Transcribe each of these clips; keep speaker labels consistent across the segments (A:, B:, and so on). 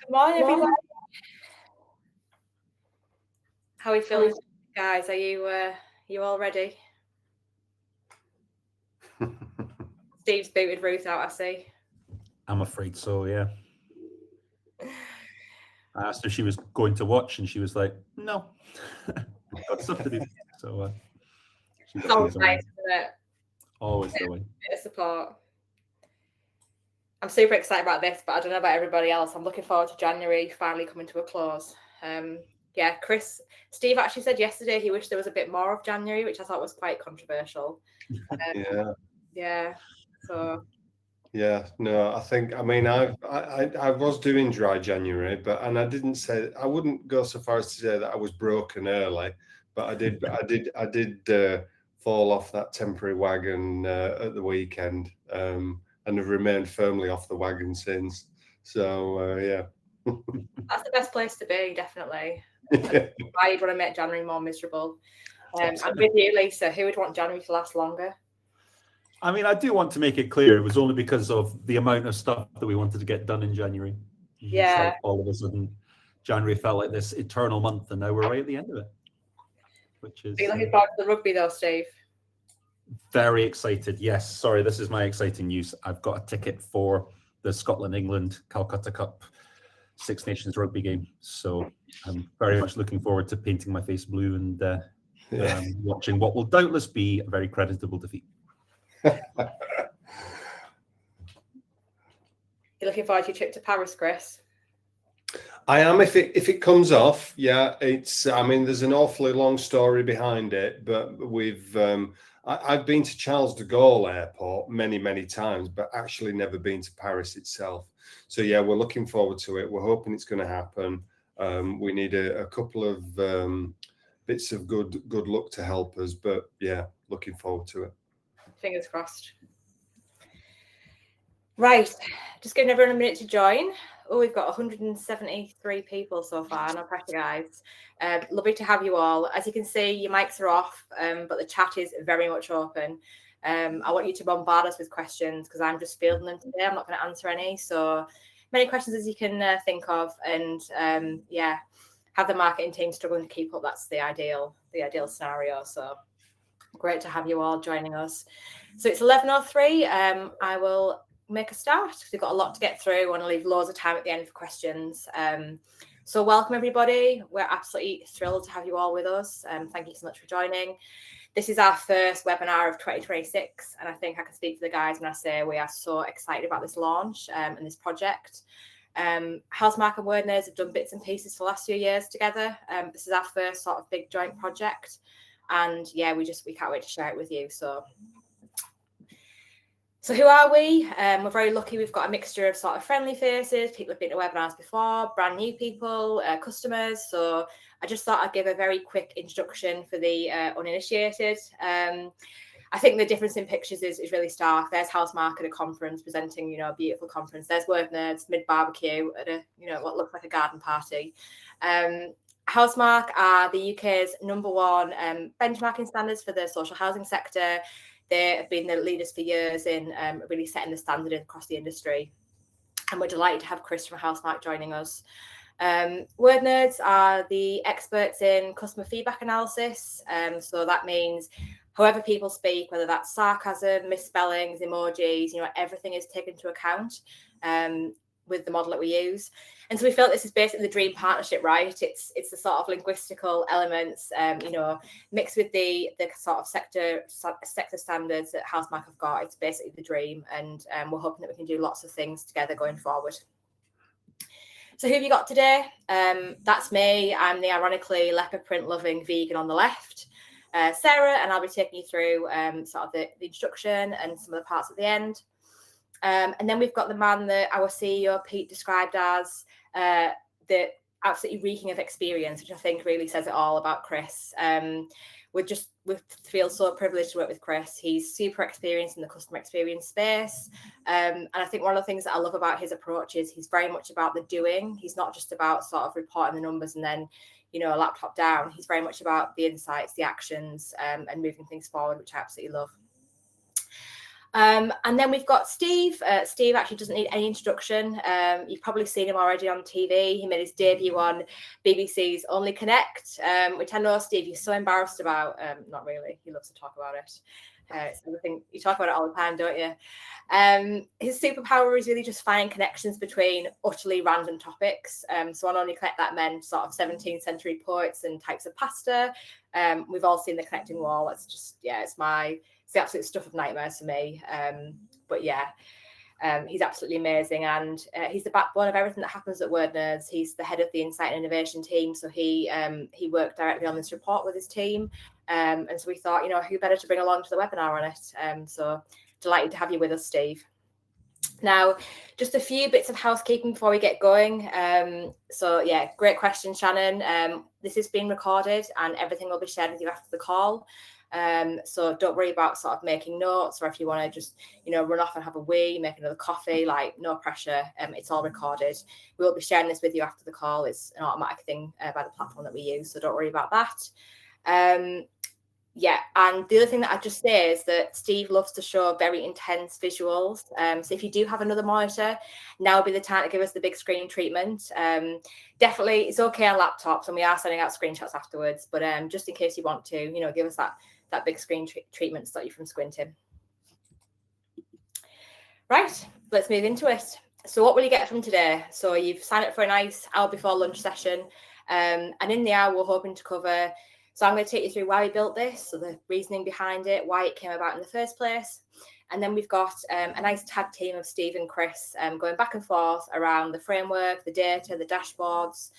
A: Good morning, everyone. How are we feeling, guys? Are you all ready? Steve's booted Ruth out, I see.
B: I'm afraid so, yeah. I asked her if she was going to watch, and she was like, "No, got stuff to do." So she's
A: Always
B: away.
A: nice, isn't it?
B: Always the way.
A: Bit of support. I'm super excited about this, but I don't know about everybody else. I'm looking forward to January finally coming to a close. Yeah, Steve actually said yesterday he wished there was a bit more of January, which I thought was quite controversial. Yeah. So.
C: Yeah, no, I mean, I was doing dry January, and I didn't say, I wouldn't go so far as to say that I was broken early, but I did fall off that temporary wagon at the weekend, and have remained firmly off the wagon since. So yeah,
A: That's the best place to be, definitely. Why you'd want to make January more miserable. I'm with you, Lisa. Who would want January to last longer?
B: I mean, I do want to make it clear it was only because of the amount of stuff that we wanted to get done in January.
A: Yeah.
B: It's like all of a sudden, January felt like this eternal month, and now we're right at the end of it. Which is.
A: Are you looking forward to the rugby, though, Steve?
B: Very excited. Yes. Sorry, this is my exciting news. I've got a ticket for the Scotland-England Calcutta Cup Six Nations rugby game. So I'm very much looking forward to painting my face blue and watching what will doubtless be a very creditable defeat.
A: You're looking forward to your trip to Paris, Chris?
C: I am, if it comes off. Yeah, it's. I mean, there's an awfully long story behind it, but I've been to Charles de Gaulle Airport many times, but actually never been to Paris itself. So yeah, we're looking forward to it. We're hoping it's going to happen. We need a couple of bits of good luck to help us, but yeah, looking forward to it.
A: Fingers crossed. Right, just giving everyone a minute to join. Oh, we've got 173 people so far. No pressure, guys. Lovely to have you all. As you can see, your mics are off, but the chat is very much open. I want you to bombard us with questions because I'm just fielding them today. I'm not going to answer any. So many questions as you can think of, and yeah, have the marketing team struggling to keep up. That's the ideal scenario. So great to have you all joining us. So it's 11:03. I will make a start because we've got a lot to get through. I want to leave loads of time at the end for questions. So welcome, everybody. We're absolutely thrilled to have you all with us. Thank you so much for joining. This is our first webinar of 2026, and I think I can speak for the guys when I say we are so excited about this launch and this project. Housemark and Wordnerds have done bits and pieces for the last few years together. This is our first sort of big joint project, and yeah, we can't wait to share it with you. So who are we? We're very lucky. We've got a mixture of sort of friendly faces, people who've been to webinars before, brand new people, customers. So I just thought I'd give a very quick introduction for the uninitiated. I think the difference in pictures is really stark. There's Housemark at a conference presenting, a beautiful conference. There's Wordnerds mid-barbecue at a, what looks like a garden party. Housemark are the UK's #1 benchmarking standards for the social housing sector. They have been the leaders for years in really setting the standard across the industry. And we're delighted to have Chris from Housemark joining us. Wordnerds are the experts in customer feedback analysis. So that means however people speak, whether that's sarcasm, misspellings, emojis, everything is taken into account with the model that we use. And so we felt this is basically the dream partnership, right? It's the sort of linguistical elements, mixed with the sort of sector standards that Housemark have got. It's basically the dream, and we're hoping that we can do lots of things together going forward. So who have you got today? That's me. I'm the ironically leopard print loving vegan on the left. Sarah, and I'll be taking you through sort of the introduction and some of the parts at the end. And then we've got the man that our CEO, Pete, described as the absolutely reeking of experience, which I think really says it all about Chris. We feel so privileged to work with Chris. He's super experienced in the customer experience space. And I think one of the things that I love about his approach is he's very much about the doing. He's not just about sort of reporting the numbers and then, a laptop down. He's very much about the insights, the actions, and moving things forward, which I absolutely love. And then we've got Steve. Steve actually doesn't need any introduction. You've probably seen him already on TV. He made his debut on BBC's Only Connect, which I know, Steve, you're so embarrassed about. Not really. He loves to talk about it. It's everything. You talk about it all the time, don't you? His superpower is really just finding connections between utterly random topics. So on Only Connect, that meant sort of 17th century poets and types of pasta. We've all seen the connecting wall. It's just, yeah, it's the absolute stuff of nightmares for me. But yeah, he's absolutely amazing, and he's the backbone of everything that happens at Wordnerds. He's the head of the Insight and Innovation team, so he worked directly on this report with his team, and so we thought, who better to bring along to the webinar on it. So delighted to have you with us, Steve. Now, just a few bits of housekeeping before we get going. So yeah, great question, Shannon. This is being recorded and everything will be shared with you after the call. So don't worry about sort of making notes, or if you want to just, run off and have a wee, make another coffee, like no pressure. It's all recorded. We will be sharing this with you after the call. It's an automatic thing by the platform that we use. So don't worry about that. Yeah, and the other thing that I'd just say is that Steve loves to show very intense visuals. So if you do have another monitor, now would be the time to give us the big screen treatment. Definitely, it's okay on laptops, and we are sending out screenshots afterwards. But just in case you want to, give us that big screen treatment to stop you from squinting. Right, let's move into it. So what will you get from today? So you've signed up for a nice hour before lunch session, and in the hour we're hoping to cover. So I'm going to take you through why we built this, so the reasoning behind it, why it came about in the first place. And then we've got a nice tag team of Steve and Chris going back and forth around the framework, the data, the dashboards,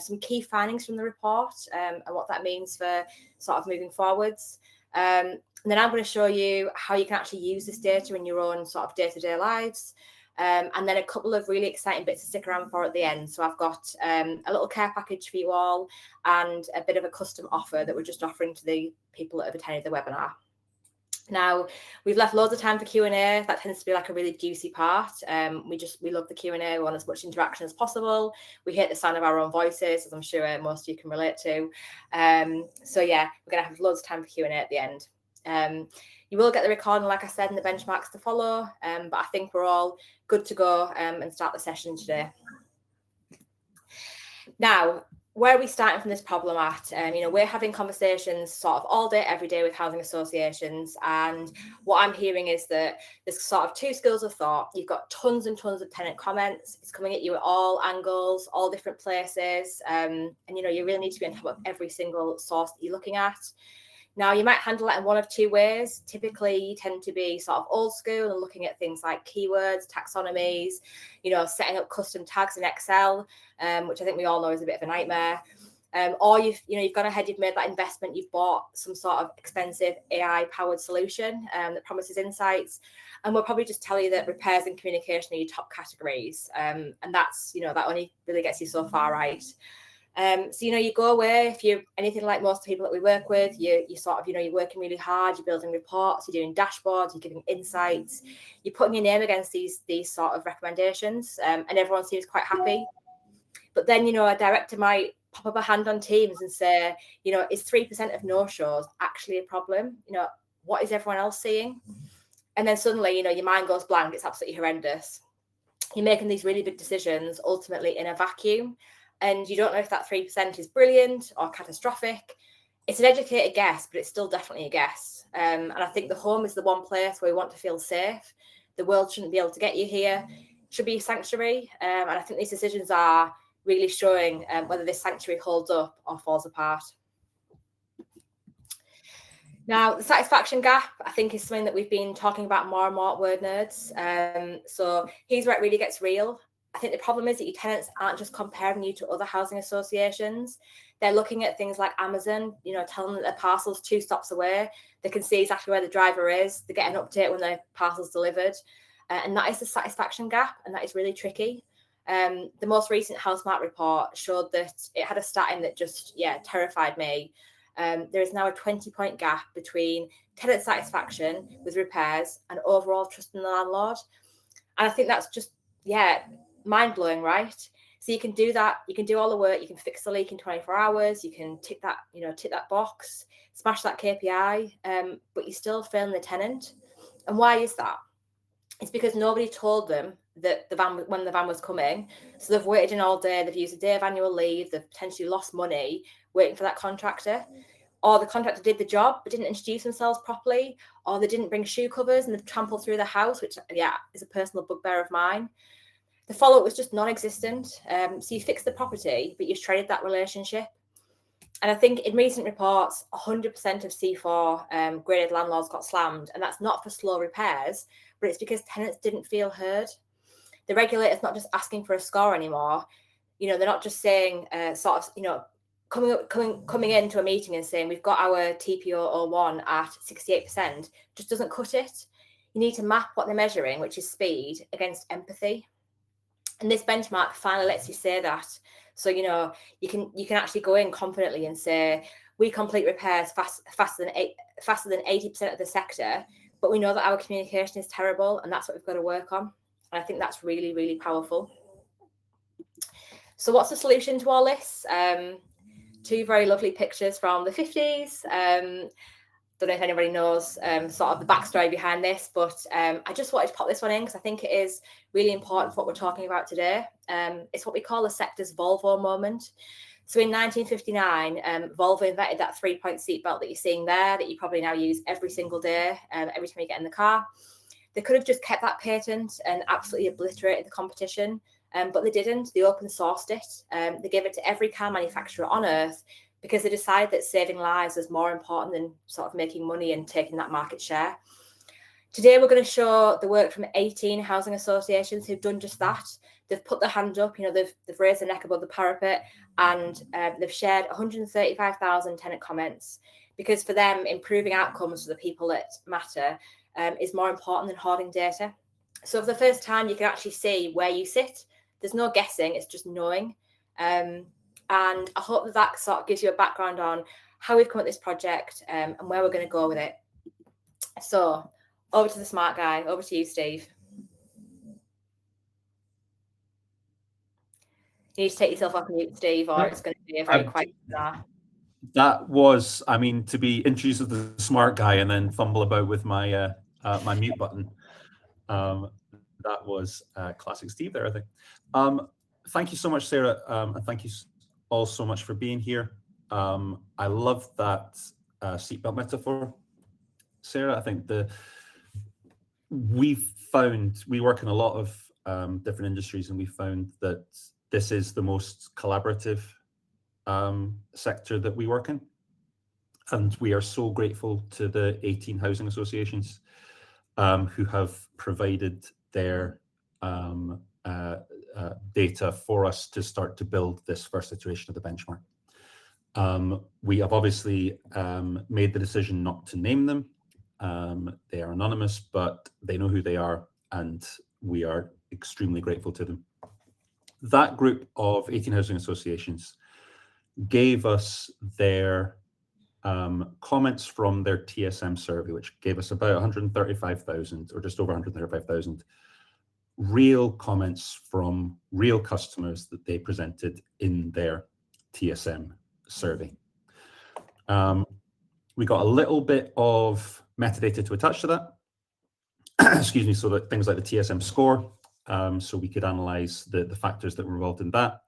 A: some key findings from the report and what that means for sort of moving forwards. And then I'm going to show you how you can actually use this data in your own sort of day-to-day lives. And then a couple of really exciting bits to stick around for at the end. So I've got a little care package for you all and a bit of a custom offer that we're just offering to the people that have attended the webinar. Now, we've left loads of time for Q&A. That tends to be like a really juicy part. We love the Q&A. We want as much interaction as possible. We hate the sound of our own voices, as I'm sure most of you can relate to. So yeah, we're going to have loads of time for Q&A at the end. You will get the recording, like I said, and the benchmarks to follow, but I think we're all good to go and start the session today. Now, where are we starting from this problem at? We're having conversations sort of all day, every day with housing associations, and what I'm hearing is that there's sort of two schools of thought. You've got tons and tons of tenant comments. It's coming at you at all angles, all different places, and you really need to be on top of every single source that you're looking at. Now, you might handle it in one of two ways. Typically, you tend to be sort of old school and looking at things like keywords, taxonomies, setting up custom tags in Excel, which I think we all know is a bit of a nightmare. Or you've gone ahead, you've made that investment, you've bought some sort of expensive AI-powered solution that promises insights, and we'll probably just tell you that repairs and communication are your top categories, and that's that only really gets you so far, right? So you go away, if you're anything like most people that we work with, you sort of you're working really hard, you're building reports, you're doing dashboards, you're giving insights, you're putting your name against these sort of recommendations, and everyone seems quite happy. But then a director might pop up a hand on Teams and say, is 3% of no-shows actually a problem? What is everyone else seeing? And then suddenly your mind goes blank. It's absolutely horrendous. You're making these really big decisions ultimately in a vacuum, and you don't know if that 3% is brilliant or catastrophic. It's an educated guess, but it's still definitely a guess. And I think the home is the one place where we want to feel safe. The world shouldn't be able to get you here. It should be a sanctuary. And I think these decisions are really showing whether this sanctuary holds up or falls apart. Now, the satisfaction gap, I think, is something that we've been talking about more and more at Wordnerds. So here's where it really gets real. I think the problem is that your tenants aren't just comparing you to other housing associations. They're looking at things like Amazon, telling them that their parcel's 2 stops away. They can see exactly where the driver is. They get an update when their parcel's delivered. And that is the satisfaction gap, and that is really tricky. The most recent Housemark report showed that it had a stat in that just, terrified me. There is now a 20-point gap between tenant satisfaction with repairs and overall trust in the landlord. And I think that's just, mind-blowing, right? So you can do that, you can do all the work, you can fix the leak in 24 hours, you can tick that box, smash that KPI, but you're still failing the tenant. And why is that? It's because nobody told them that when the van was coming. So they've waited in all day, they've used a day of annual leave, they've potentially lost money waiting for that contractor. Or the contractor did the job but didn't introduce themselves properly, or they didn't bring shoe covers and they've trampled through the house, which, yeah, is a personal bugbear of mine. The follow-up was just non-existent. So you fixed the property, but you've traded that relationship. And I think in recent reports, 100% of C4 graded landlords got slammed, and that's not for slow repairs, but it's because tenants didn't feel heard. The regulator's not just asking for a score anymore. You know, they're not just saying coming into a meeting and saying we've got our TPO01 at 68%, just doesn't cut it. You need to map what they're measuring, which is speed, against empathy. And this benchmark finally lets you say that. So, you know, you can actually go in confidently and say, we complete repairs faster than 80% of the sector, but we know that our communication is terrible, and that's what we've got to work on. And I think that's really, really powerful. So what's the solution to all this? Two very lovely pictures from the 50s. Don't know if anybody knows sort of the backstory behind this, but I just wanted to pop this one in because I think it is really important for what we're talking about today. It's what we call the sector's Volvo moment. So in 1959, Volvo invented that 3-point seatbelt that you're seeing there, that you probably now use every single day, every time you get in the car. They could have just kept that patent and absolutely obliterated the competition, but they didn't. They open sourced it. They gave it to every car manufacturer on earth, because they decided that saving lives is more important than sort of making money and taking that market share. Today, we're going to show the work from 18 housing associations who've done just that. They've put their hand up, you know, they've raised their neck above the parapet, and they've shared 135,000 tenant comments, because for them, improving outcomes for the people that matter is more important than hoarding data. So for the first time, you can actually see where you sit. There's no guessing, it's just knowing. And I hope that sort of gives you a background on how we've come at this project and where we're going to go with it. So over to the smart guy. Over to you, Steve. You need to take yourself off mute, Steve, or it's going to be a very quiet start.
B: That was, I mean, to be introduced as the smart guy and then fumble about with my my mute button. That was classic Steve there, I think. Thank you so much, Sarah, and thank you all so much for being here. I love that seatbelt metaphor, Sarah. I think we work in a lot of different industries, and we found that this is the most collaborative sector that we work in. And we are so grateful to the 18 housing associations who have provided their data for us to start to build this first iteration of the benchmark. We have obviously made the decision not to name them. They are anonymous, but they know who they are, and we are extremely grateful to them. That group of 18 housing associations gave us their comments from their TSM survey, which gave us about 135,000 or just over 135,000 real comments from real customers that they presented in their TSM survey. We got a little bit of metadata to attach to that, excuse me, so that things like the TSM score, so we could analyze the factors that were involved in that.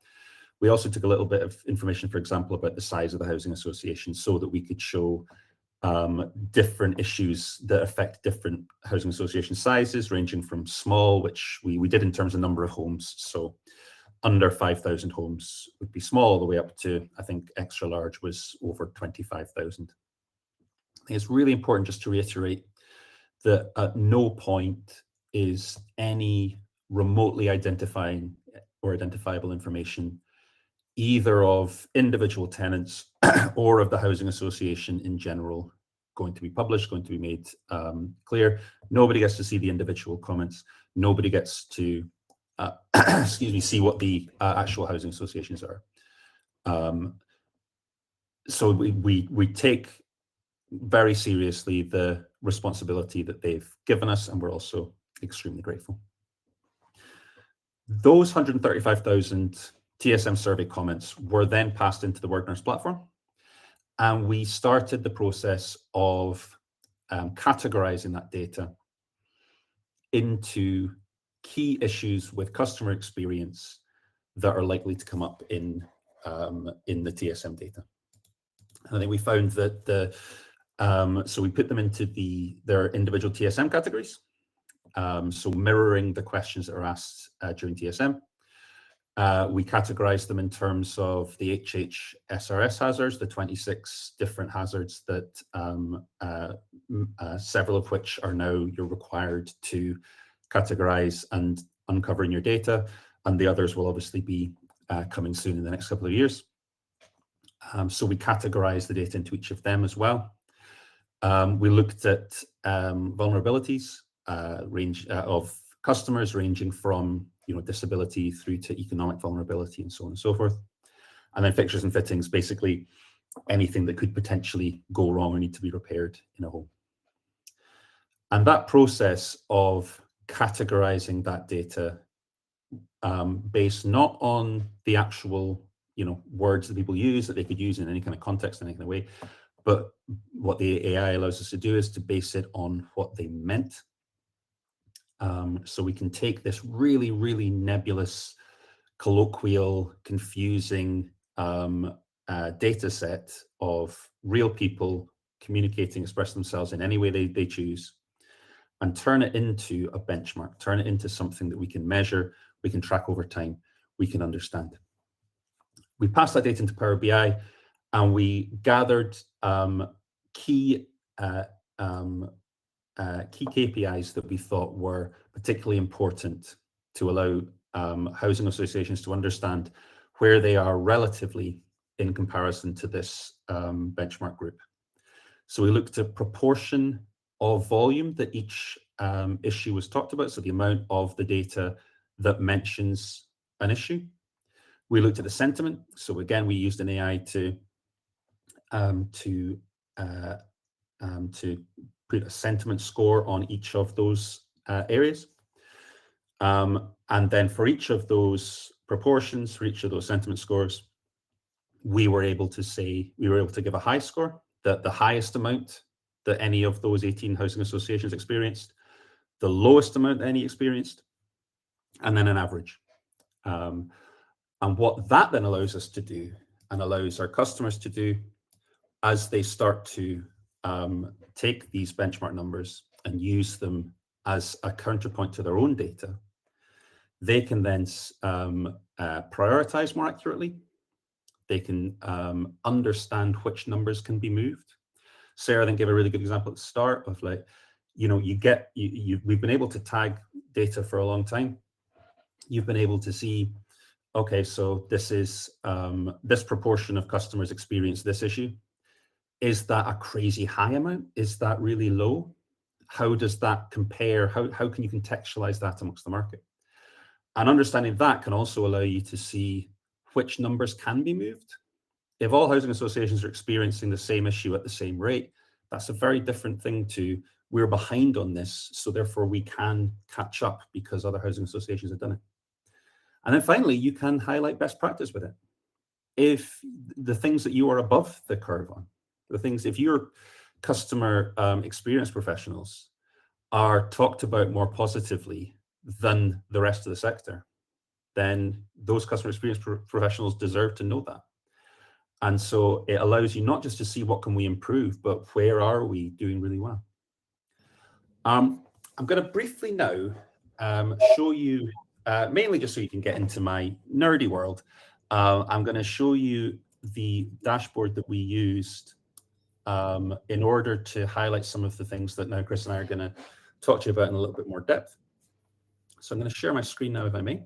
B: We also took a little bit of information, for example, about the size of the housing association, so that we could show different issues that affect different housing association sizes, ranging from small, which we did in terms of number of homes. So under 5,000 homes would be small, all the way up to, I think, extra large was over 25,000. I think it's really important just to reiterate that at no point is any remotely identifying or identifiable information either of individual tenants or of the housing association in general going to be published, going to be made clear. Nobody gets to see the individual comments. Nobody gets to, excuse me, see what the actual housing associations are. So we take very seriously the responsibility that they've given us, and we're also extremely grateful. Those 135,000 TSM survey comments were then passed into the Wordnerds platform, and we started the process of categorizing that data into key issues with customer experience that are likely to come up in the TSM data. And I think we found that so we put them into their individual TSM categories. So mirroring the questions that are asked during TSM. We categorized them in terms of the HHSRS hazards, the 26 different hazards that several of which are now you're required to categorize and uncover in your data, and the others will obviously be coming soon in the next couple of years. So we categorized the data into each of them as well. We looked at vulnerabilities, range of customers ranging from disability through to economic vulnerability and so on and so forth. And then fixtures and fittings, basically anything that could potentially go wrong or need to be repaired in a home. And that process of categorizing that data based not on the actual words that people use that they could use in any kind of context in any kind of way, but what the AI allows us to do is to base it on what they meant. So we can take this really, really nebulous, colloquial, confusing data set of real people communicating, express themselves in any way they choose, and turn it into a benchmark, turn it into something that we can measure, we can track over time, we can understand. We passed that data into Power BI, and we gathered key KPIs that we thought were particularly important to allow housing associations to understand where they are relatively in comparison to this benchmark group. So we looked at proportion of volume that each issue was talked about, so the amount of the data that mentions an issue. We looked at the sentiment. So again, we used an AI to put a sentiment score on each of those areas. And then for each of those proportions, for each of those sentiment scores, we were able to give a high score, the highest amount that any of those 18 housing associations experienced, the lowest amount that any experienced, and then an average. And what that then allows us to do, and allows our customers to do, as they start to take these benchmark numbers and use them as a counterpoint to their own data, they can then prioritize more accurately. They can understand which numbers can be moved. Sarah then gave a really good example at the start of we've been able to tag data for a long time. You've been able to see, okay, so this is this proportion of customers experience this issue. Is that a crazy high amount? Is that really low? How does that compare? How can you contextualize that amongst the market? And understanding that can also allow you to see which numbers can be moved. If all housing associations are experiencing the same issue at the same rate, that's a very different thing to we're behind on this, so therefore we can catch up because other housing associations have done it. And then finally, you can highlight best practice with it. If the things that you are above the curve on, if your customer experience professionals are talked about more positively than the rest of the sector, then those customer experience professionals deserve to know that. And so it allows you not just to see what can we improve, but where are we doing really well. I'm going to briefly now show you, mainly just so you can get into my nerdy world, I'm going to show you the dashboard that we used in order to highlight some of the things that now Chris and I are going to talk to you about in a little bit more depth. So I'm going to share my screen now, if I may.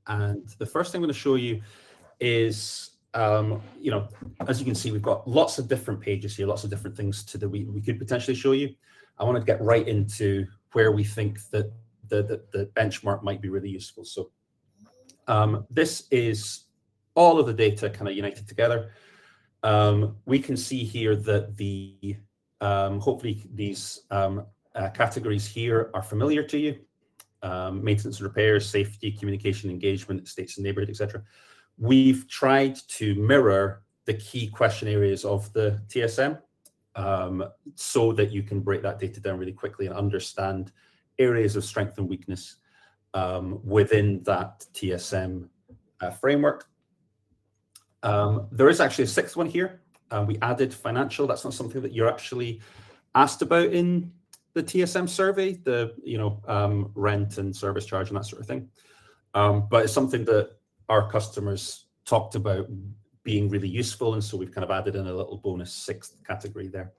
B: And the first thing I'm going to show you is, as you can see, we've got lots of different pages here, lots of different things that we could potentially show you. I want to get right into where we think that the benchmark might be really useful. So this is all of the data kind of united together. We can see here that hopefully these categories here are familiar to you. Maintenance and repairs, safety, communication, engagement, estates and neighborhood, etc. We've tried to mirror the key question areas of the TSM so that you can break that data down really quickly and understand areas of strength and weakness within that TSM framework. There is actually a sixth one here. We added financial. That's not something that you're actually asked about in the TSM survey, the rent and service charge and that sort of thing. But it's something that our customers talked about being really useful, and so we've kind of added in a little bonus sixth category there.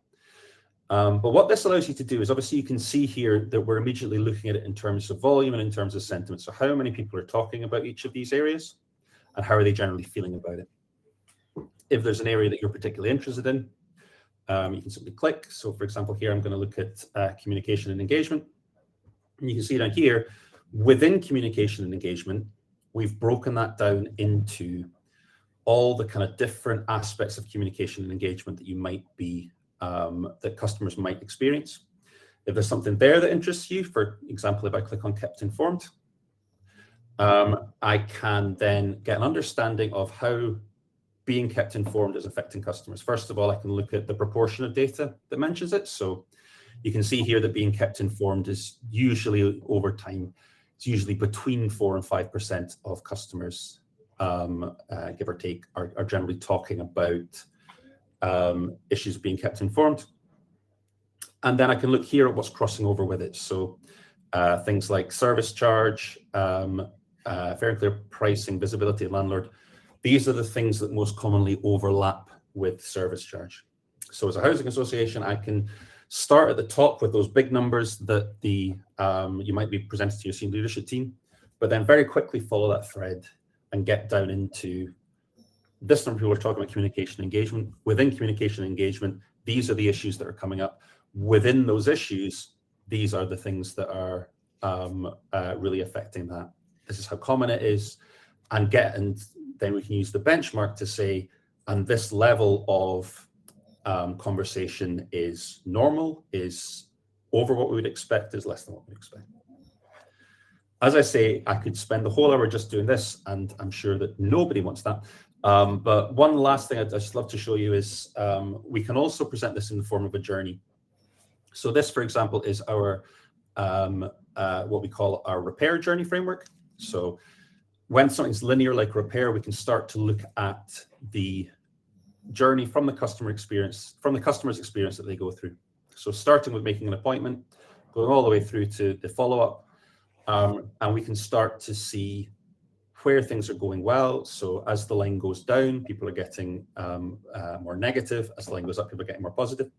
B: But what this allows you to do is, obviously you can see here that we're immediately looking at it in terms of volume and in terms of sentiment. So how many people are talking about each of these areas and how are they generally feeling about it? If there's an area that you're particularly interested in, you can simply click. So for example, here I'm going to look at communication and engagement. And you can see down here, within communication and engagement, we've broken that down into all the kind of different aspects of communication and engagement that you might be, that customers might experience. If there's something there that interests you, for example, if I click on kept informed, I can then get an understanding of how being kept informed is affecting customers. First of all, I can look at the proportion of data that mentions it. So you can see here that being kept informed is usually over time, it's usually between 4 and 5% of customers, give or take, are generally talking about issues being kept informed. And then I can look here at what's crossing over with it. So things like service charge, fair and clear pricing, visibility of landlord. These are the things that most commonly overlap with service charge. So as a housing association, I can start at the top with those big numbers that you might be presented to your senior leadership team, but then very quickly follow that thread and get down into this number of people are talking about communication engagement. Within communication engagement, these are the issues that are coming up. Within those issues, these are the things that are really affecting that. This is how common it is, and then we can use the benchmark to say, and this level of conversation is normal, is over what we would expect, is less than what we would expect. As I say, I could spend the whole hour just doing this, and I'm sure that nobody wants that. But one last thing I'd just love to show you is we can also present this in the form of a journey. So this, for example, is our what we call our repair journey framework. So when something's linear like repair, we can start to look at the journey from the customer's experience that they go through. So starting with making an appointment, going all the way through to the follow-up, and we can start to see where things are going well. So as the line goes down, people are getting more negative. As the line goes up, people are getting more positive.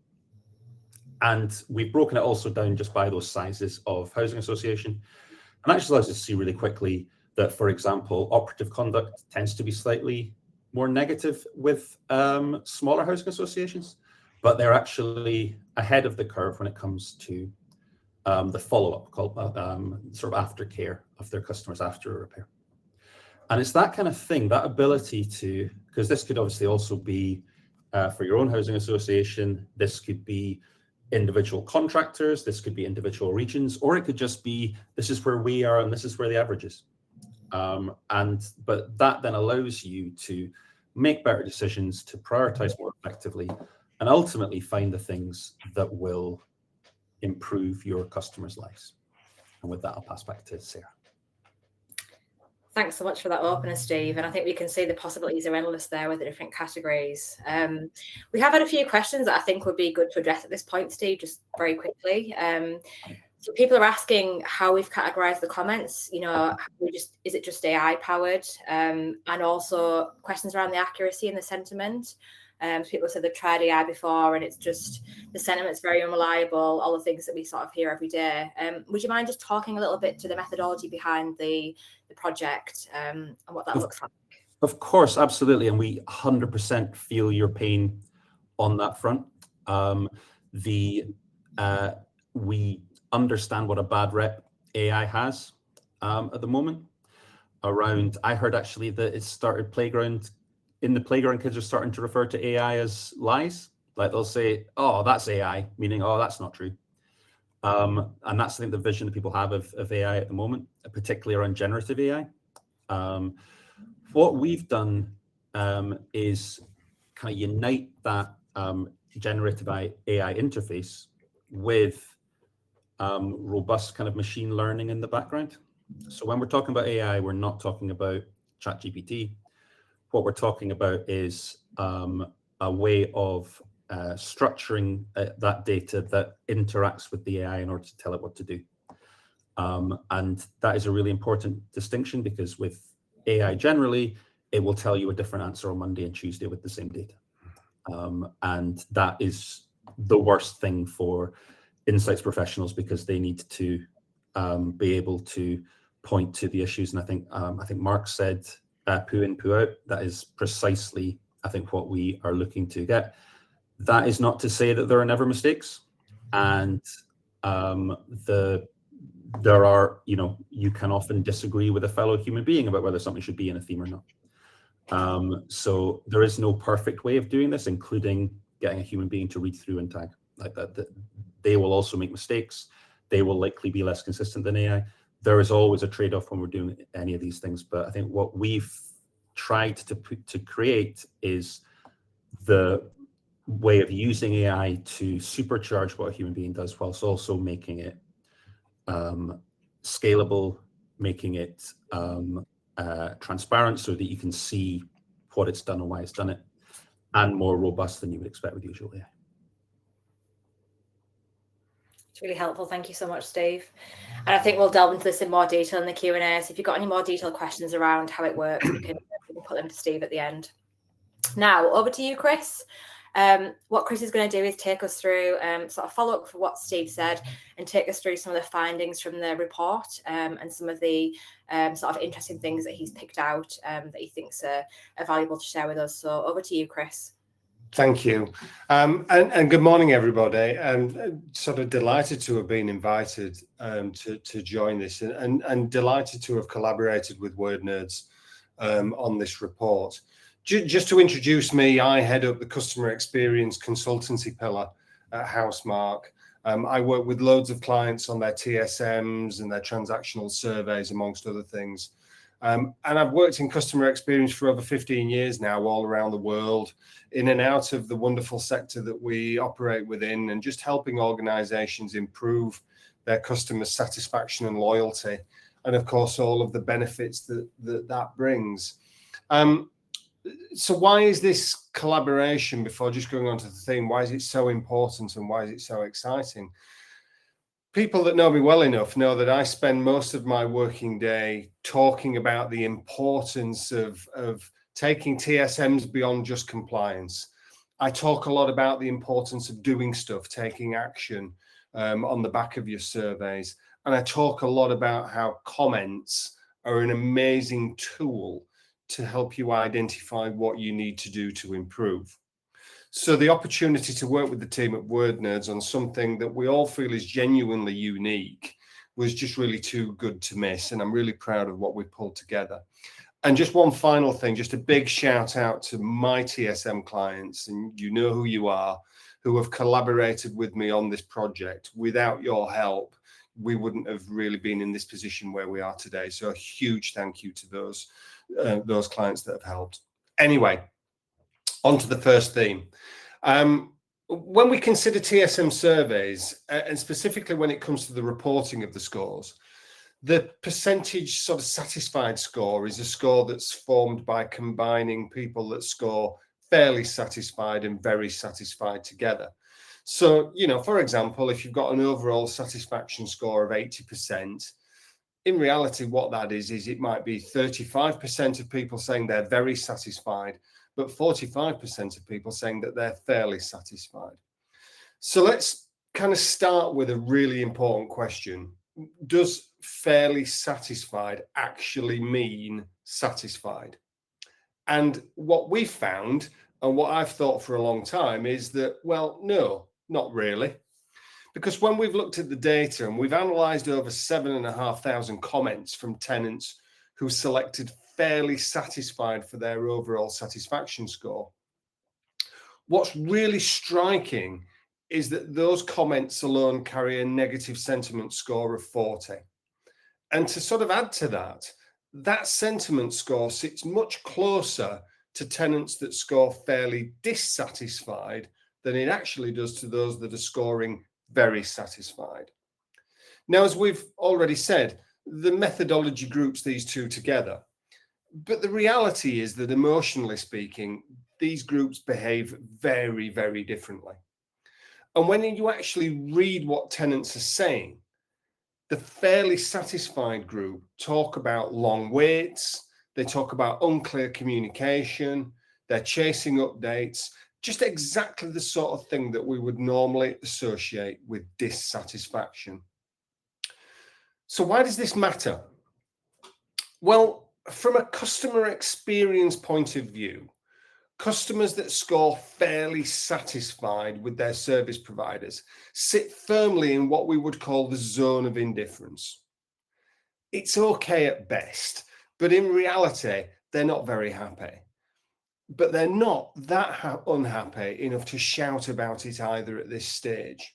B: And we've broken it also down just by those sizes of housing association. And that just allows us to see really quickly that, for example, operative conduct tends to be slightly more negative with smaller housing associations, but they're actually ahead of the curve when it comes to the follow-up, called sort of aftercare of their customers after a repair. And it's that kind of thing, that ability to, because this could obviously also be for your own housing association, this could be individual contractors, this could be individual regions, or it could just be, this is where we are and this is where the average is. But that then allows you to make better decisions, to prioritize more effectively, and ultimately find the things that will improve your customers' lives. And with that, I'll pass back to Sarah.
A: Thanks so much for that opener, Steve. And I think we can see the possibilities are endless there with the different categories. We have had a few questions that I think would be good to address at this point, Steve, just very quickly. So people are asking how we've categorized the comments. You know, is it just AI powered? And also questions around the accuracy and the sentiment. People have said they've tried AI before and it's just, the sentiment's very unreliable, all the things that we sort of hear every day. Would you mind just talking a little bit to the methodology behind the project and what that looks like?
B: Of course, absolutely. And we 100% feel your pain on that front. We understand what a bad rep AI has at the moment around, I heard actually that it started in the playground, kids are starting to refer to AI as lies. Like they'll say, oh, that's AI, meaning, oh, that's not true. And that's, I think, the vision that people have of AI at the moment, particularly around generative AI. What we've done is kind of unite that generative AI interface with robust kind of machine learning in the background. So when we're talking about AI, we're not talking about ChatGPT. What we're talking about is a way of structuring that data that interacts with the AI in order to tell it what to do. And that is a really important distinction, because with AI generally, it will tell you a different answer on Monday and Tuesday with the same data. And that is the worst thing for insights professionals, because they need to be able to point to the issues. And I think Mark said poo in, poo out. That is precisely, I think, what we are looking to get. That is not to say that there are never mistakes, and there are, you can often disagree with a fellow human being about whether something should be in a theme or not. So there is no perfect way of doing this, including getting a human being to read through and tag like that. They will also make mistakes. They will likely be less consistent than AI. There is always a trade-off when we're doing any of these things. But I think what we've tried to create is the way of using AI to supercharge what a human being does, whilst also making it scalable, making it transparent so that you can see what it's done and why it's done it, and more robust than you would expect with usual AI.
A: It's really helpful. Thank you so much, Steve. And I think we'll delve into this in more detail in the Q&A. So if you've got any more detailed questions around how it works, we can put them to Steve at the end. Now, over to you, Chris. What Chris is going to do is take us through sort of follow up for what Steve said, and take us through some of the findings from the report, and some of the sort of interesting things that he's picked out that he thinks are valuable to share with us. So over to you, Chris.
C: Thank you. And good morning, everybody. I'm sort of delighted to have been invited to join this, and delighted to have collaborated with Wordnerds on this report. Just to introduce me, I head up the customer experience consultancy pillar at Housemark. I work with loads of clients on their TSMs and their transactional surveys, amongst other things. And I've worked in customer experience for over 15 years now, all around the world, in and out of the wonderful sector that we operate within, and just helping organizations improve their customer satisfaction and loyalty, and of course, all of the benefits that brings. So why is this collaboration, before just going on to the theme, why is it so important and why is it so exciting? People that know me well enough know that I spend most of my working day talking about the importance of taking TSMs beyond just compliance. I talk a lot about the importance of doing stuff, taking action on the back of your surveys. And I talk a lot about how comments are an amazing tool to help you identify what you need to do to improve. So the opportunity to work with the team at Wordnerds on something that we all feel is genuinely unique was just really too good to miss. And I'm really proud of what we've pulled together. And just one final thing, just a big shout out to my TSM clients, and you know who you are, who have collaborated with me on this project. Without your help, we wouldn't have really been in this position where we are today. So a huge thank you to those clients that have helped. Anyway, on to the first theme. When we consider TSM surveys, and specifically when it comes to the reporting of the scores, the percentage sort of satisfied score is a score that's formed by combining people that score fairly satisfied and very satisfied together. So, for example, if you've got an overall satisfaction score of 80%, in reality, what that is it might be 35% of people saying they're very satisfied, but 45% of people saying that they're fairly satisfied. So let's kind of start with a really important question. Does fairly satisfied actually mean satisfied? And what we found, and what I've thought for a long time, is that, well, no, not really. Because when we've looked at the data and we've analysed over 7,500 comments from tenants who selected fairly satisfied for their overall satisfaction score, what's really striking is that those comments alone carry a negative sentiment score of 40. And to sort of add to that, that sentiment score sits much closer to tenants that score fairly dissatisfied than it actually does to those that are scoring very satisfied. Now, as we've already said, the methodology groups these two together. But the reality is that emotionally speaking, these groups behave very, very differently. And when you actually read what tenants are saying, the fairly satisfied group talk about long waits, they talk about unclear communication, they're chasing updates, just exactly the sort of thing that we would normally associate with dissatisfaction. So why does this matter? Well, from a customer experience point of view, customers that score fairly satisfied with their service providers sit firmly in what we would call the zone of indifference. It's okay at best, but in reality, they're not very happy. But they're not that unhappy enough to shout about it either at this stage.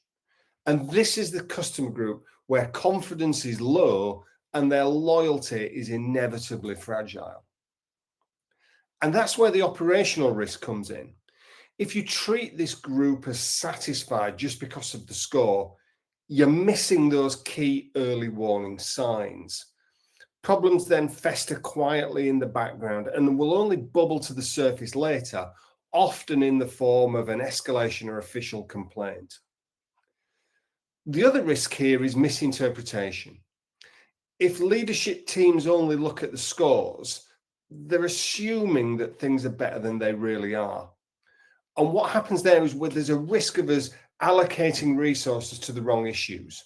C: And this is the customer group where confidence is low and their loyalty is inevitably fragile. And that's where the operational risk comes in. If you treat this group as satisfied just because of the score, you're missing those key early warning signs. Problems then fester quietly in the background and will only bubble to the surface later, often in the form of an escalation or official complaint. The other risk here is misinterpretation. If leadership teams only look at the scores, they're assuming that things are better than they really are. And what happens there is where there's a risk of us allocating resources to the wrong issues.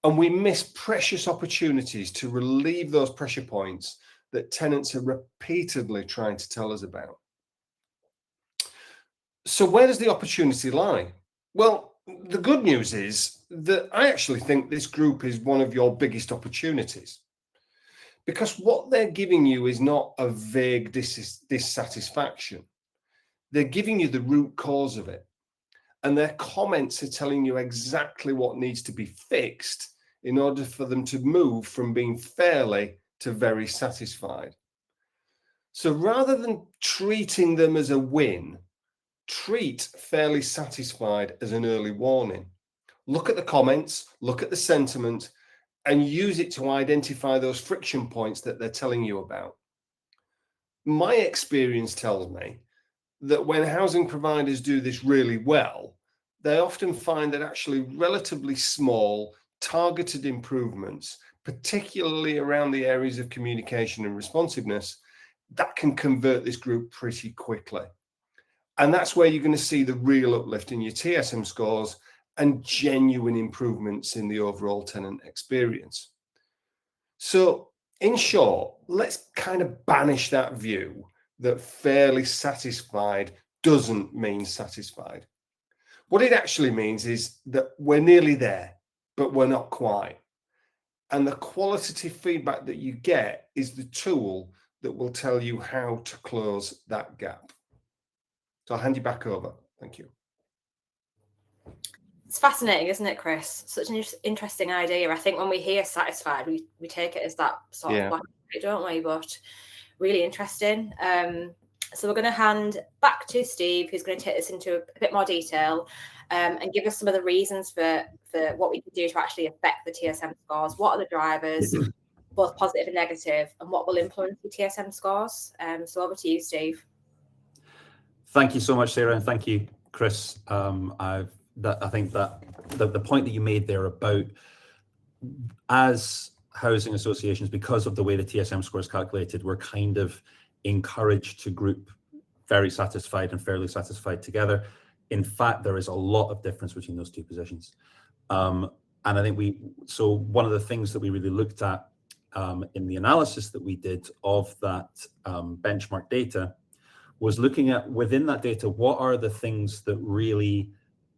C: And we miss precious opportunities to relieve those pressure points that tenants are repeatedly trying to tell us about. So where does the opportunity lie? Well, the good news is that I actually think this group is one of your biggest opportunities. Because what they're giving you is not a vague dissatisfaction. They're giving you the root cause of it. And their comments are telling you exactly what needs to be fixed in order for them to move from being fairly to very satisfied. So rather than treating them as a win, treat fairly satisfied as an early warning. Look at the comments, look at the sentiment, and use it to identify those friction points that they're telling you about. My experience tells me that when housing providers do this really well, they often find that actually relatively small, targeted improvements, particularly around the areas of communication and responsiveness, that can convert this group pretty quickly. And that's where you're going to see the real uplift in your TSM scores and genuine improvements in the overall tenant experience. So in short, let's kind of banish that view that fairly satisfied doesn't mean satisfied. What it actually means is that we're nearly there, but we're not quite. And the qualitative feedback that you get is the tool that will tell you how to close that gap. So I'll hand you back over. Thank you.
A: It's fascinating, isn't it, Chris? Such an interesting idea. I think when we hear satisfied, we take it as that sort of black, don't we? But really interesting. So we're going to hand back to Steve, who's going to take us into a bit more detail and give us some of the reasons for what we can do to actually affect the TSM scores. What are the drivers, both positive and negative, and what will influence the TSM scores? So over to you, Steve.
B: Thank you so much, Sarah, and thank you, Chris. I think that the point that you made there about as housing associations, because of the way the TSM score is calculated, we're kind of encouraged to group very satisfied and fairly satisfied together. In fact, there is a lot of difference between those two positions. And I think so one of the things that we really looked at in the analysis that we did of that benchmark data was looking at within that data, what are the things that really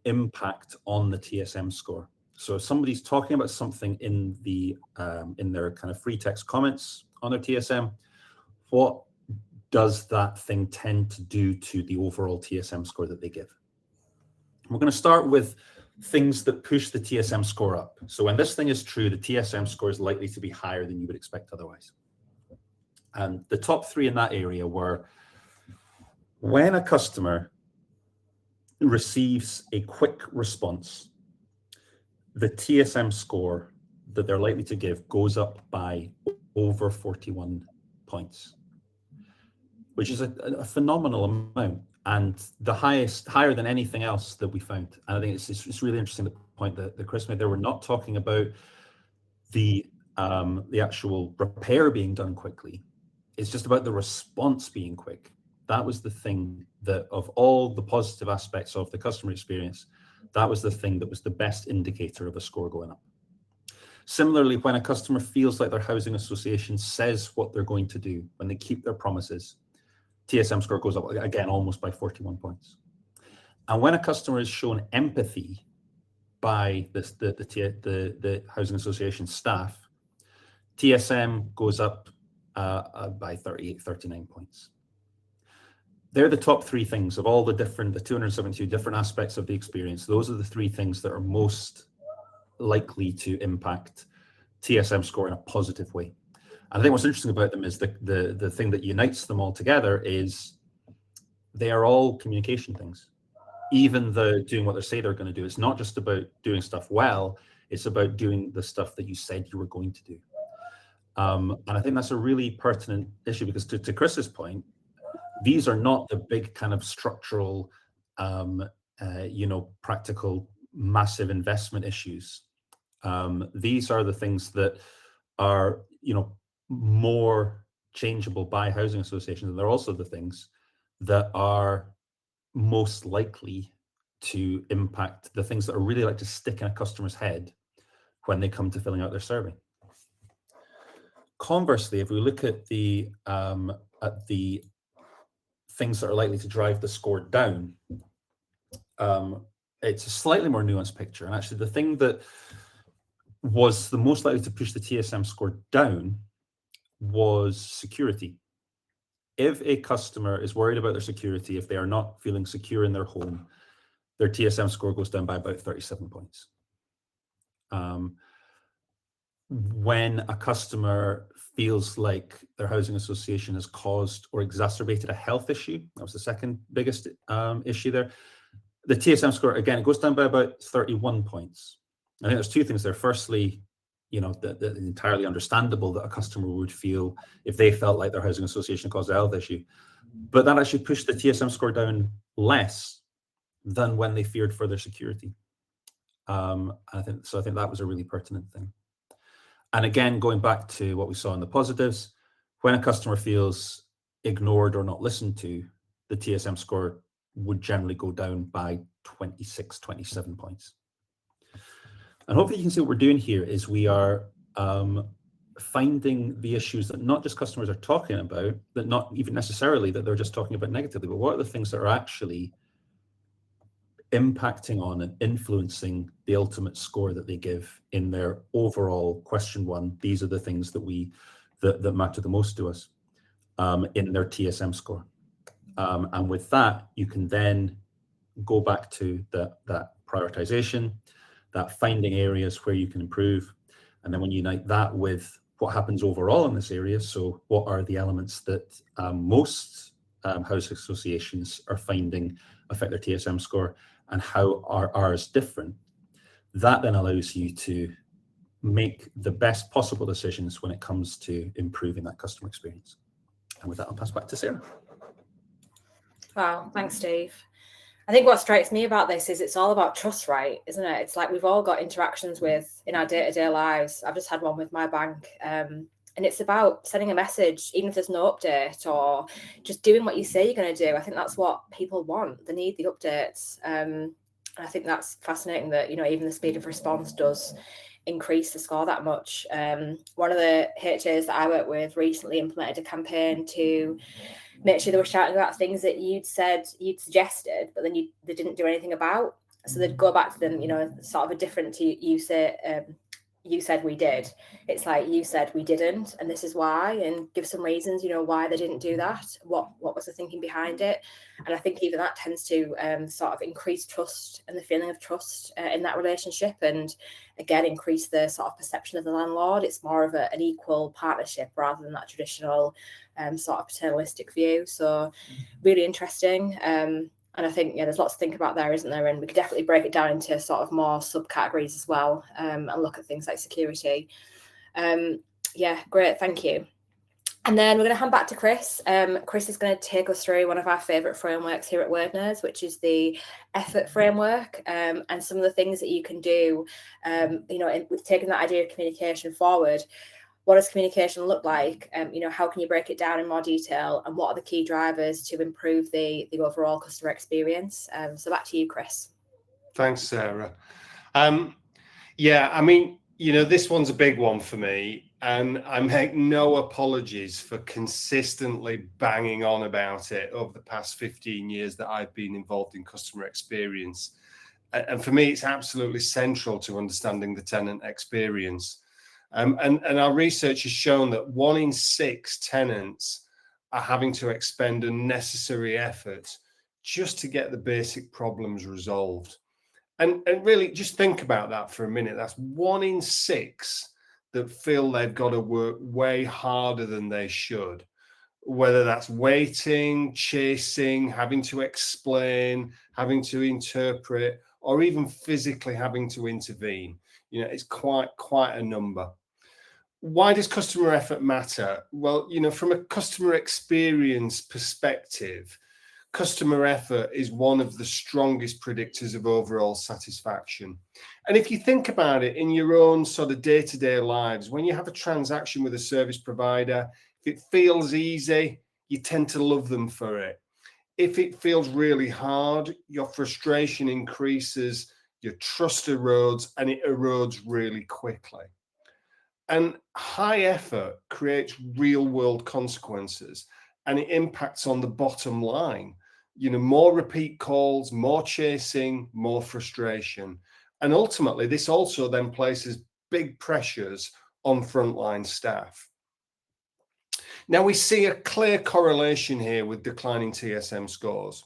B: impact on the TSM score. So if somebody's talking about something in their kind of free text comments on their TSM, what does that thing tend to do to the overall TSM score that they give? We're going to start with things that push the TSM score up. So when this thing is true, the TSM score is likely to be higher than you would expect otherwise. And the top three in that area were when a customer receives a quick response, the TSM score that they're likely to give goes up by over 41 points, which is a phenomenal amount, and the higher than anything else that we found. And I think it's really interesting, the point that Chris made there. We're not talking about the actual repair being done quickly. It's just about the response being quick. That was the thing that, of all the positive aspects of the customer experience, that was the thing that was the best indicator of a score going up. Similarly, when a customer feels like their housing association says what they're going to do, when they keep their promises, TSM score goes up again almost by 41 points. And when a customer is shown empathy by the housing association staff, TSM goes up by 39 points. They're the top three things of all the 272 different aspects of the experience. Those are the three things that are most likely to impact TSM score in a positive way. And I think what's interesting about them is the thing that unites them all together is they are all communication things. Even the doing what they say they're going to do, it's not just about doing stuff well, it's about doing the stuff that you said you were going to do. And I think that's a really pertinent issue, because to Chris's point, these are not the big kind of structural, practical, massive investment issues. These are the things that are, more changeable by housing associations, and they're also the things that are most likely to impact the things that are really like to stick in a customer's head when they come to filling out their survey. Conversely, if we look at the things that are likely to drive the score down, it's a slightly more nuanced picture. And actually, the thing that was the most likely to push the TSM score down was security. If a customer is worried about their security, if they are not feeling secure in their home, their TSM score goes down by about 37 points. When a customer feels like their housing association has caused or exacerbated a health issue, that was the second biggest issue there, the TSM score, again, it goes down by about 31 points. I think there's two things there. Firstly, the entirely understandable that a customer would feel if they felt like their housing association caused a health issue, but that actually pushed the TSM score down less than when they feared for their security. I think that was a really pertinent thing. And again, going back to what we saw in the positives, when a customer feels ignored or not listened to, the TSM score would generally go down by 26, 27 points. And hopefully you can see what we're doing here is we are finding the issues that not just customers are talking about, that not even necessarily that they're just talking about negatively, but what are the things that are actually impacting on and influencing the ultimate score that they give in their overall question one. These are the things that matter the most to us in their TSM score. And with that, you can then go back to that prioritization, that finding areas where you can improve. And then when you unite that with what happens overall in this area, so what are the elements that most housing associations are finding affect their TSM score, and how are ours different, that then allows you to make the best possible decisions when it comes to improving that customer experience. And with that, I'll pass back to Sarah.
A: Wow, thanks, Steve. I think what strikes me about this is it's all about trust, right? Isn't it? It's like we've all got interactions in our day-to-day lives. I've just had one with my bank. And it's about sending a message, even if there's no update, or just doing what you say you're going to do. I think that's what people want. They need the updates. And I think that's fascinating that, even the speed of response does increase the score that much. One of the HAs that I work with recently implemented a campaign to make sure they were shouting about things that you'd suggested, but then they didn't do anything about. So they'd go back to them, sort of a different to you say, you said we did. It's like, you said we didn't, and this is why, and give some reasons, why they didn't do that. What was the thinking behind it? And I think even that tends to sort of increase trust and the feeling of trust in that relationship, and again, increase the sort of perception of the landlord. It's more of an equal partnership rather than that traditional sort of paternalistic view. So really interesting. And I think, yeah, there's lots to think about there, isn't there? And we could definitely break it down into sort of more subcategories as well, and look at things like security. Yeah, great, thank you. And then we're going to hand back to Chris. Chris is going to take us through one of our favourite frameworks here at Wordnerds, which is the effort framework, and some of the things that you can do, with taking that idea of communication forward. What does communication look like? How can you break it down in more detail? And what are the key drivers to improve the overall customer experience? So back to you, Chris.
C: Thanks, Sarah. Yeah, I mean, this one's a big one for me, and I make no apologies for consistently banging on about it over the past 15 years that I've been involved in customer experience. And for me, it's absolutely central to understanding the tenant experience. And our research has shown that 1 in 6 tenants are having to expend unnecessary effort just to get the basic problems resolved. And really, just think about that for a minute. That's 1 in 6 that feel they've got to work way harder than they should, whether that's waiting, chasing, having to explain, having to interpret, or even physically having to intervene. It's quite a number. Why does customer effort matter? Well, from a customer experience perspective, customer effort is one of the strongest predictors of overall satisfaction. And if you think about it in your own sort of day-to-day lives, when you have a transaction with a service provider, if it feels easy, you tend to love them for it. If it feels really hard, your frustration increases, your trust erodes, and it erodes really quickly. And high effort creates real world consequences, and it impacts on the bottom line. More repeat calls, more chasing, more frustration. And ultimately, this also then places big pressures on frontline staff. Now, we see a clear correlation here with declining TSM scores.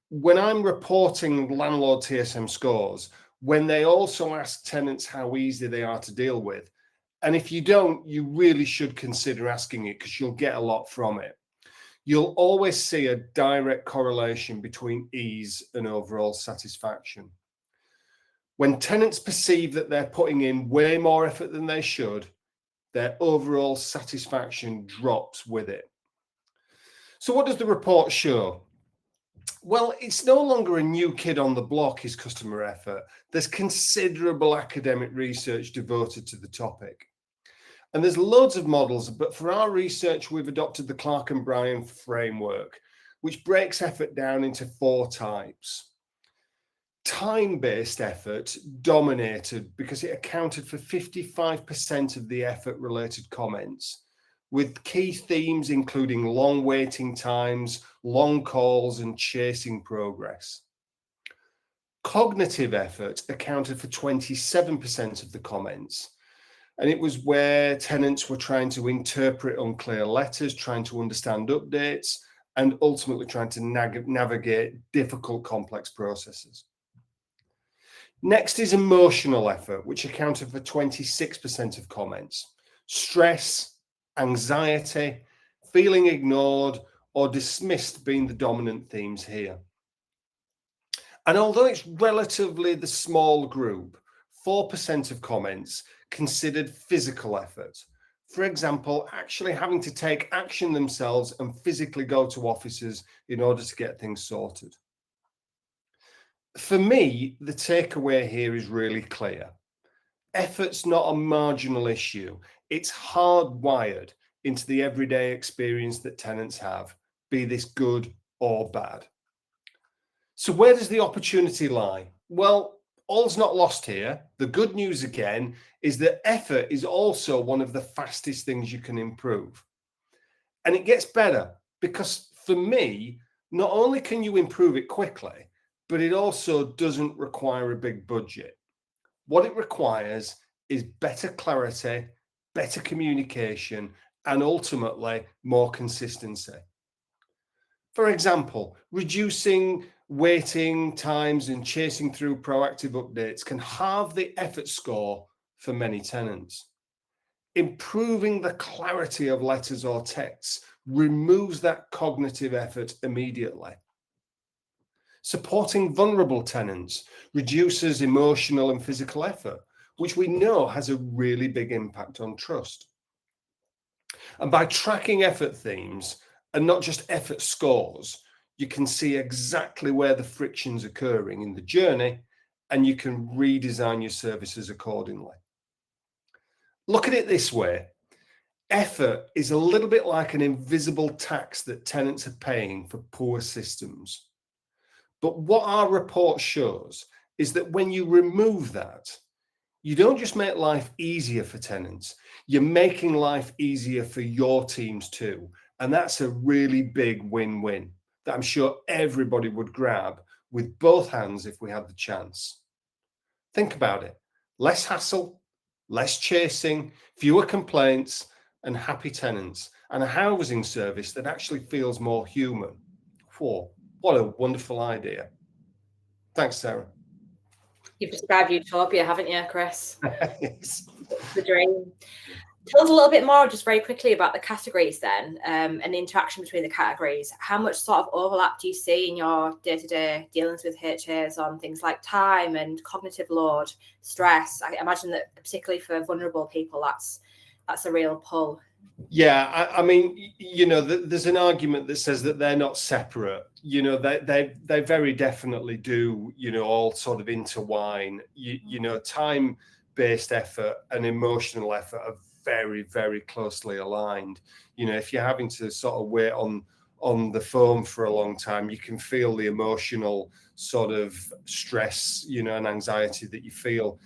C: When I'm reporting landlord TSM scores, when they also ask tenants how easy they are to deal with, and if you don't, you really should consider asking it, because you'll get a lot from it. You'll always see a direct correlation between ease and overall satisfaction. When tenants perceive that they're putting in way more effort than they should, their overall satisfaction drops with it. So what does the report show? Well, it's no longer a new kid on the block, is customer effort. There's considerable academic research devoted to the topic. And there's loads of models, but for our research, we've adopted the Clark and Bryan framework, which breaks effort down into 4 types. Time-based effort dominated because it accounted for 55% of the effort-related comments, with key themes including long waiting times, long calls, and chasing progress. Cognitive effort accounted for 27% of the comments. And it was where tenants were trying to interpret unclear letters, trying to understand updates, and ultimately trying to navigate difficult, complex processes. Next is emotional effort, which accounted for 26% of comments. Stress, anxiety, feeling ignored or dismissed being the dominant themes here. And although it's relatively the small group, 4% of comments considered physical effort. For example, actually having to take action themselves and physically go to offices in order to get things sorted. For me, the takeaway here is really clear. Effort's not a marginal issue. It's hardwired into the everyday experience that tenants have, be this good or bad. So where does the opportunity lie? Well, all's not lost here. The good news again is that effort is also one of the fastest things you can improve. And it gets better because for me, not only can you improve it quickly, but it also doesn't require a big budget. What it requires is better clarity, better communication, and ultimately more consistency. For example, reducing waiting times and chasing through proactive updates can halve the effort score for many tenants. Improving the clarity of letters or texts removes that cognitive effort immediately. Supporting vulnerable tenants reduces emotional and physical effort, which we know has a really big impact on trust. And by tracking effort themes and not just effort scores, you can see exactly where the friction's occurring in the journey, and you can redesign your services accordingly. Look at it this way. Effort is a little bit like an invisible tax that tenants are paying for poor systems. But what our report shows is that when you remove that, you don't just make life easier for tenants, you're making life easier for your teams too. And that's a really big win-win that I'm sure everybody would grab with both hands if we had the chance. Think about it. Less hassle, less chasing, fewer complaints, and happy tenants, and a housing service that actually feels more human. Whoa, what a wonderful idea. Thanks, Sarah.
A: You've described utopia, haven't you, Chris?
C: Yes.
A: The dream. Tell us a little bit more, just very quickly, about the categories then, and the interaction between the categories. How much sort of overlap do you see in your day-to-day dealings with HAs on things like time and cognitive load, stress? I imagine that particularly for vulnerable people, that's a real pull.
C: Yeah, I mean, you know, there's an argument that says that they're not separate. You know, they very definitely do, you know, all sort of intertwine. You know, time-based effort and emotional effort are very, very closely aligned. You know, if you're having to sort of wait on the phone for a long time, you can feel the emotional sort of stress, you know, and anxiety that you feel,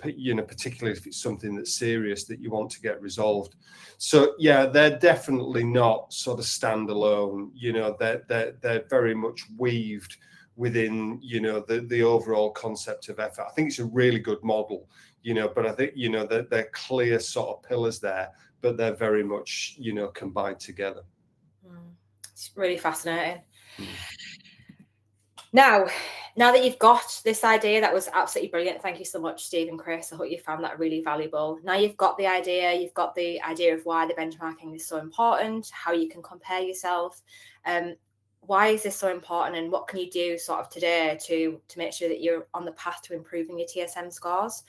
C: you know, particularly if it's something that's serious that you want to get resolved. So yeah, they're definitely not sort of standalone. You know, they're very much weaved within, you know, the overall concept of effort. I think it's a really good model, you know, but I think, you know, they're clear sort of pillars there, but they're very much, you know, combined together.
A: It's really fascinating. Now that you've got this idea, that was absolutely brilliant. Thank you so much, Steve and Chris. I hope you found that really valuable. Now you've got the idea of why the benchmarking is so important, how you can compare yourself. Why is this so important, and what can you do sort of today to make sure that you're on the path to improving your TSM scores?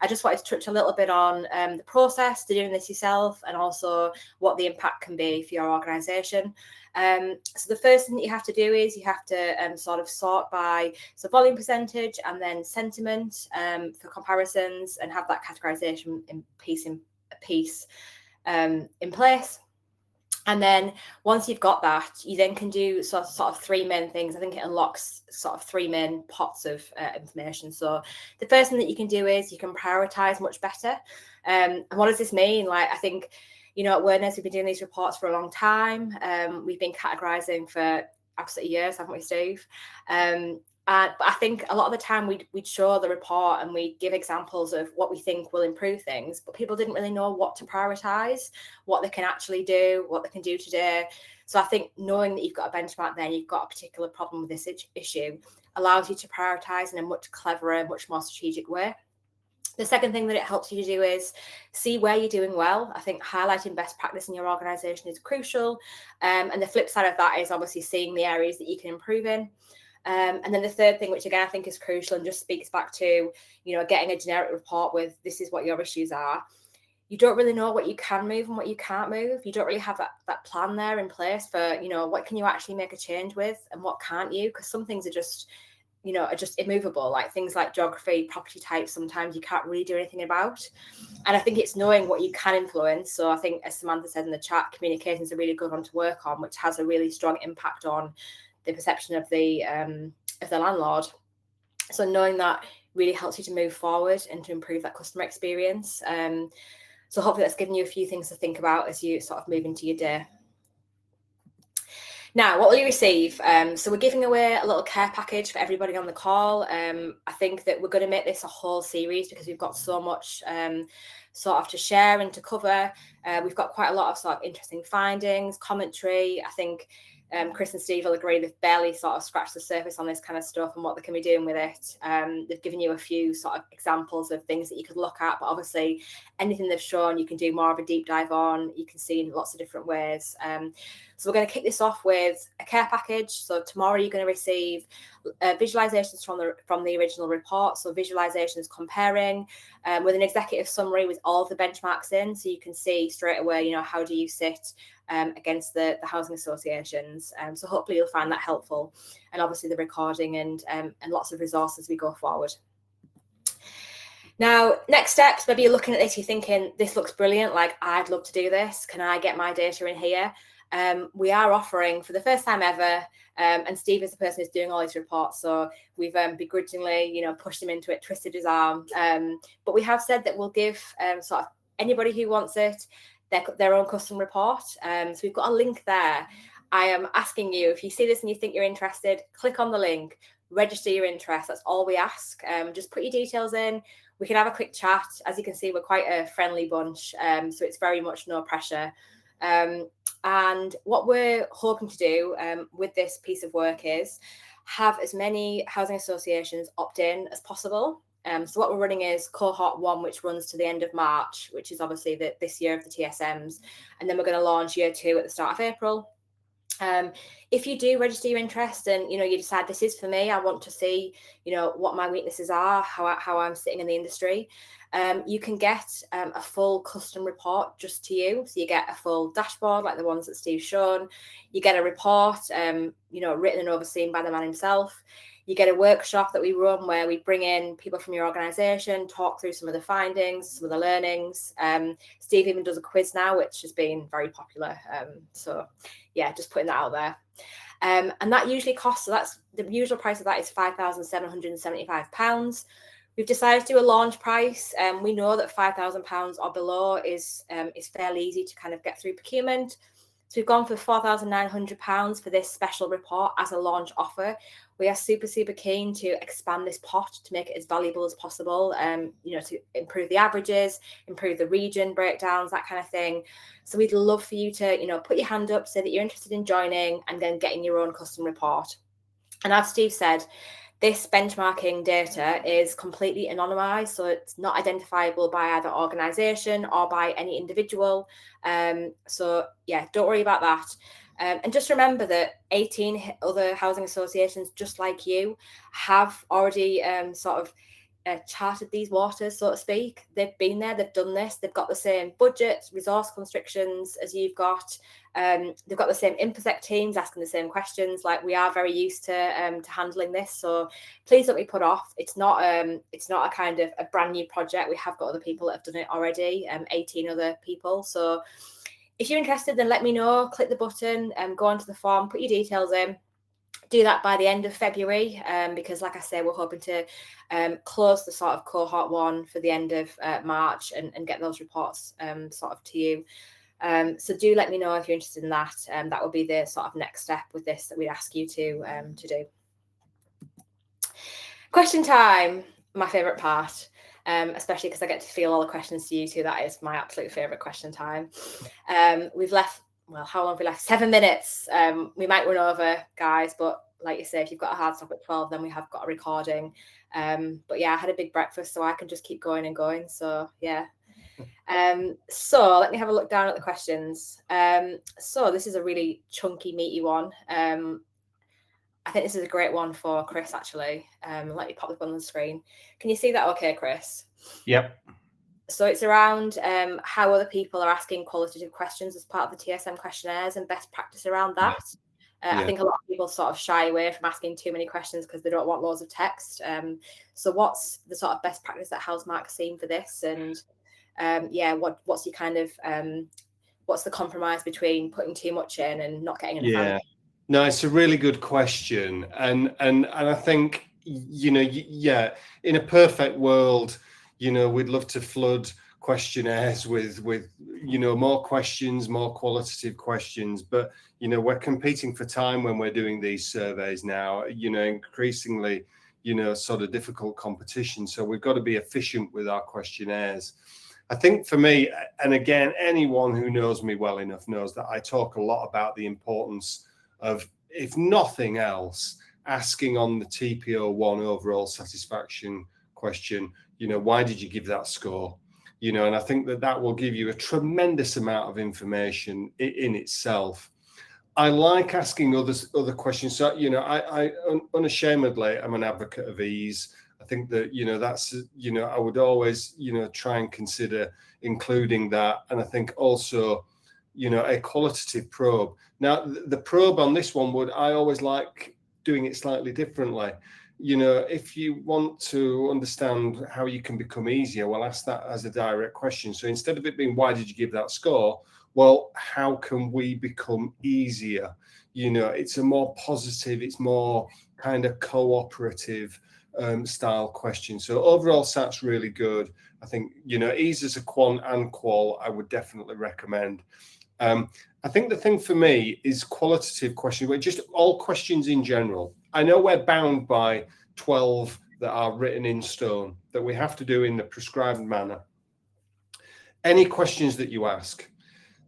A: I just wanted to touch a little bit on the process to doing this yourself, and also what the impact can be for your organisation. So the first thing that you have to do is you have to sort of sort by volume percentage and then sentiment for comparisons, and have that categorisation in place. And then once you've got that, you then can do sort of three main things. I think it unlocks sort of three main pots of information. So the first thing that you can do is you can prioritise much better. And what does this mean? Like, I think, you know, at Wordnerds, we've been doing these reports for a long time. We've been categorising for absolutely years, haven't we, Steve? But I think a lot of the time we'd show the report and we'd give examples of what we think will improve things, but people didn't really know what to prioritise, what they can actually do, what they can do today. So I think knowing that you've got a benchmark there, you've got a particular problem with this issue, allows you to prioritise in a much cleverer, much more strategic way. The second thing that it helps you to do is see where you're doing well. I think highlighting best practice in your organisation is crucial. And the flip side of that is obviously seeing the areas that you can improve in. And then the third thing, which again I think is crucial and just speaks back to, you know, getting a generic report with this is what your issues are. You don't really know what you can move and what you can't move. You don't really have that plan there in place for, you know, what can you actually make a change with and what can't you? Because some things are just, you know, are just immovable, like things like geography, property types, sometimes you can't really do anything about. And I think it's knowing what you can influence. So I think, as Samantha said in the chat, communication is a really good one to work on, which has a really strong impact on the perception of the landlord. So knowing that really helps you to move forward and to improve that customer experience. So hopefully that's given you a few things to think about as you sort of move into your day. Now, what will you receive? So we're giving away a little care package for everybody on the call. I think that we're going to make this a whole series because we've got so much sort of to share and to cover. We've got quite a lot of sort of interesting findings, commentary. I think Chris and Steve will agree they've barely sort of scratched the surface on this kind of stuff and what they can be doing with it. They've given you a few sort of examples of things that you could look at, but obviously anything they've shown, you can do more of a deep dive on. You can see in lots of different ways. So we're going to kick this off with a care package. So tomorrow you're going to receive visualizations from the original report. So visualizations comparing with an executive summary with all of the benchmarks in, so you can see straight away, how do you sit against the housing associations. So hopefully you'll find that helpful, and obviously the recording and lots of resources as we go forward. Now, next steps, maybe you're looking at this, you're thinking, this looks brilliant, like I'd love to do this. Can I get my data in here? We are offering for the first time ever, and Steve is the person who's doing all these reports, so we've begrudgingly, pushed him into it, twisted his arm. But we have said that we'll give sort of anybody who wants it their own custom report. So we've got a link there. I am asking you, if you see this and you think you're interested, click on the link, register your interest. That's all we ask. Just put your details in. We can have a quick chat. As you can see, we're quite a friendly bunch, so it's very much no pressure. And what we're hoping to do with this piece of work is have as many housing associations opt in as possible. So what we're running is cohort 1, which runs to the end of March, which is obviously this year of the TSMs. And then we're going to launch year 2 at the start of April. If you do register your interest and, you decide this is for me, I want to see, what my weaknesses are, how I'm sitting in the industry, you can get a full custom report just to you. So you get a full dashboard like the ones that Steve's shown. You get a report, written and overseen by the man himself. You get a workshop that we run where we bring in people from your organisation, talk through some of the findings, some of the learnings. Steve even does a quiz now, which has been very popular. So yeah, just putting that out there. And that usually costs, so that's the usual price of that is £5,775. We've decided to do a launch price. We know that £5,000 or below is fairly easy to kind of get through procurement. So we've gone for £4,900 for this special report as a launch offer. We are super, super keen to expand this pot to make it as valuable as possible, to improve the averages, improve the region breakdowns, that kind of thing. So we'd love for you to, put your hand up, say that you're interested in joining and then getting your own custom report. And as Steve said, this benchmarking data is completely anonymized, so it's not identifiable by either organisation or by any individual. So yeah, don't worry about that. And just remember that 18 other housing associations just like you have already charted these waters, so to speak. They've been there, they've done this, they've got the same budget, resource constrictions as you've got. They've got the same InfoSec teams asking the same questions. Like, we are very used to handling this, so please don't be put off. It's not a kind of a brand new project. We have got other people that have done it already, 18 other people. So if you're interested, then let me know. Click the button and go onto the form, put your details in. Do that by the end of February, because like I say, we're hoping to close the sort of cohort 1 for the end of March and get those reports sort of to you. So do let me know if you're interested in that. That will be the sort of next step with this that we'd ask you to do. Question time, my favourite part, especially because I get to feel all the questions to you too. That is my absolute favourite question time. We've left, well, how long have we left? 7 minutes. We might run over, guys, but like you say, if you've got a hard stop at 12, then we have got a recording. But yeah, I had a big breakfast, so I can just keep going and going. So yeah. So let me have a look down at the questions. So this is a really chunky, meaty one. I think this is a great one for Chris, actually. Let me pop this on the screen. Can you see that okay, Chris?
B: Yep.
A: So it's around how other people are asking qualitative questions as part of the TSM questionnaires and best practice around that. I think a lot of people sort of shy away from asking too many questions because they don't want loads of text. So what's the sort of best practice that Housemark's seen for this? And what's your kind of what's the compromise between putting too much in and not getting enough?
C: No, it's a really good question, and I think in a perfect world, we'd love to flood questionnaires with more questions, more qualitative questions, but we're competing for time when we're doing these surveys now. Increasingly, sort of difficult competition, so we've got to be efficient with our questionnaires. I think for me, and again, anyone who knows me well enough knows that I talk a lot about the importance of, if nothing else, asking on the TPO1 overall satisfaction question, why did you give that score? And I think that will give you a tremendous amount of information in itself. I like asking other questions. So, I unashamedly am an advocate of ease. I think that, that's, I would always, try and consider including that. And I think also, a qualitative probe. Now, the probe on this one I always like doing it slightly differently. If you want to understand how you can become easier, well, ask that as a direct question. So instead of it being, why did you give that score? Well, how can we become easier? It's a more positive, it's more kind of cooperative style question. So overall, SAT's really good. I think, ease as a quant and qual, I would definitely recommend. I think the thing for me is qualitative questions, but just all questions in general. I know we're bound by 12 that are written in stone that we have to do in the prescribed manner. Any questions that you ask,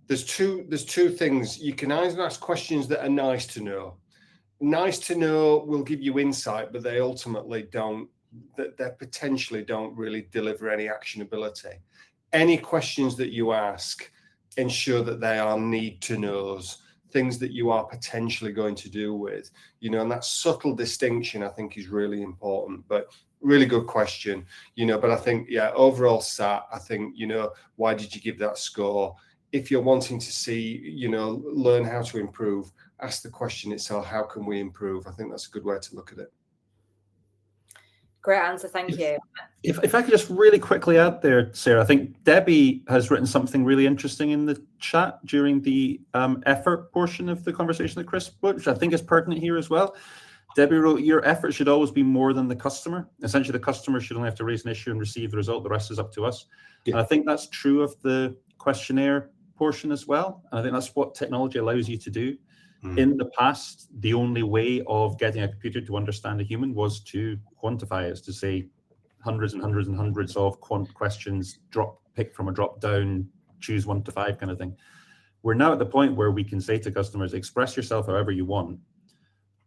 C: there's two things. You can either ask questions that are nice to know. Nice to know will give you insight, but they ultimately don't, they potentially don't really deliver any actionability. Any questions that you ask, ensure that they are need to knows, things that you are potentially going to do with, and that subtle distinction I think is really important. But really good question, but I think, overall SAT, I think, why did you give that score? If you're wanting to see, learn how to improve, ask the question itself, how can we improve? I think that's a good way to look at it.
A: Great answer, thank you.
B: If I could just really quickly add there, Sarah, I think Debbie has written something really interesting in the chat during the effort portion of the conversation that Chris put, which I think is pertinent here as well. Debbie wrote, your effort should always be more than the customer. Essentially, the customer should only have to raise an issue and receive the result. The rest is up to us. Yeah. And I think that's true of the questionnaire portion as well. And I think that's what technology allows you to do. In the past, the only way of getting a computer to understand a human was to quantify it, to say hundreds and hundreds and hundreds of quant questions, pick from a drop down, choose 1 to 5 kind of thing. We're now at the point where we can say to customers, express yourself however you want,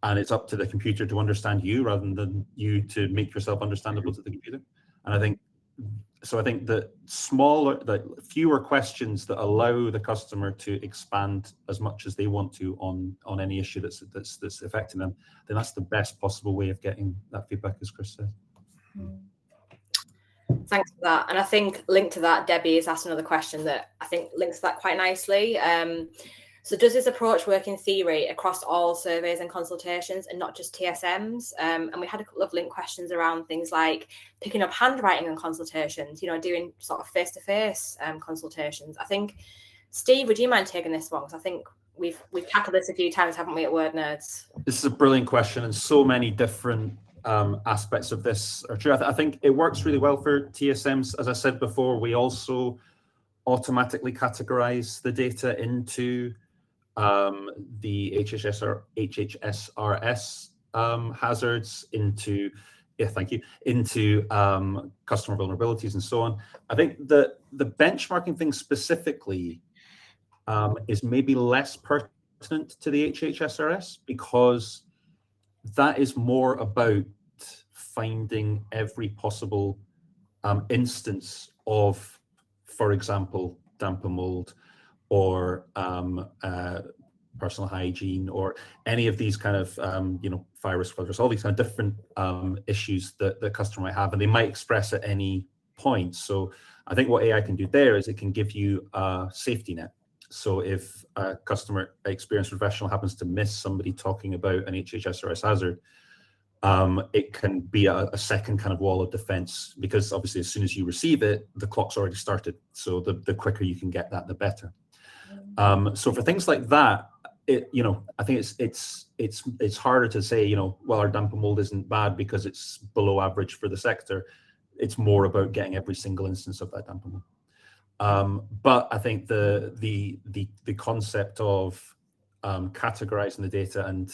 B: and it's up to the computer to understand you rather than you to make yourself understandable to the computer. And I think that fewer questions that allow the customer to expand as much as they want to on any issue that's affecting them, then that's the best possible way of getting that feedback, as Chris said.
A: Thanks for that. And I think linked to that, Debbie has asked another question that I think links to that quite nicely. So does this approach work in theory across all surveys and consultations and not just TSMs? And we had a couple of link questions around things like picking up handwriting on consultations, doing sort of face-to-face consultations. I think, Steve, would you mind taking this one? Because I think we've tackled this a few times, haven't we, at Wordnerds?
B: This is a brilliant question, and so many different aspects of this are true. I think it works really well for TSMs. As I said before, we also automatically categorize the data into the HHSRS hazards, into customer vulnerabilities and so on. I think the benchmarking thing specifically is maybe less pertinent to the HHSRS, because that is more about finding every possible instance of, for example, damp and mold, or personal hygiene, or any of these kind of fire risk filters, all these kind of different issues that the customer might have, and they might express at any point. So I think what AI can do there is it can give you a safety net. So if a customer experience professional happens to miss somebody talking about an HHSRS hazard, it can be a second kind of wall of defense, because obviously as soon as you receive it, the clock's already started. So the quicker you can get that, the better. So for things like that, I think it's harder to say, well, our damp and mold isn't bad because it's below average for the sector. It's more about getting every single instance of that damp and mold. But I think the concept of categorizing the data and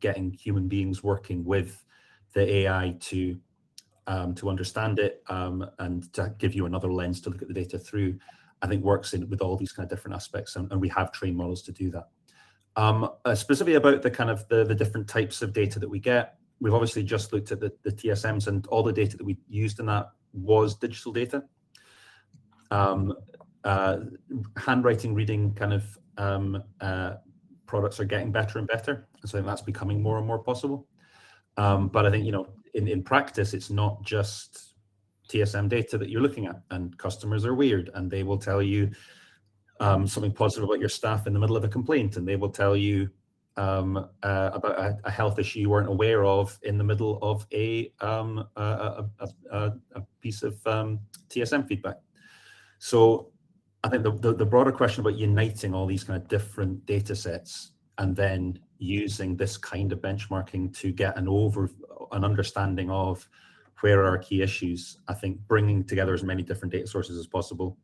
B: getting human beings working with the AI to understand it and to give you another lens to look at the data through, I think works with all these kind of different aspects, and we have trained models to do that. Specifically about the kind of the different types of data that we get, we've obviously just looked at the TSMs, and all the data that we used in that was digital data. Handwriting, reading kind of products are getting better and better, and so that's becoming more and more possible. But I think, you know, in practice, it's not just TSM data that you're looking at, and customers are weird, and they will tell you something positive about your staff in the middle of a complaint, and they will tell you about a health issue you weren't aware of in the middle of a piece of TSM feedback. So I think the broader question about uniting all these kind of different data sets and then using this kind of benchmarking to get an understanding of where are our key issues, I think bringing together as many different data sources as possible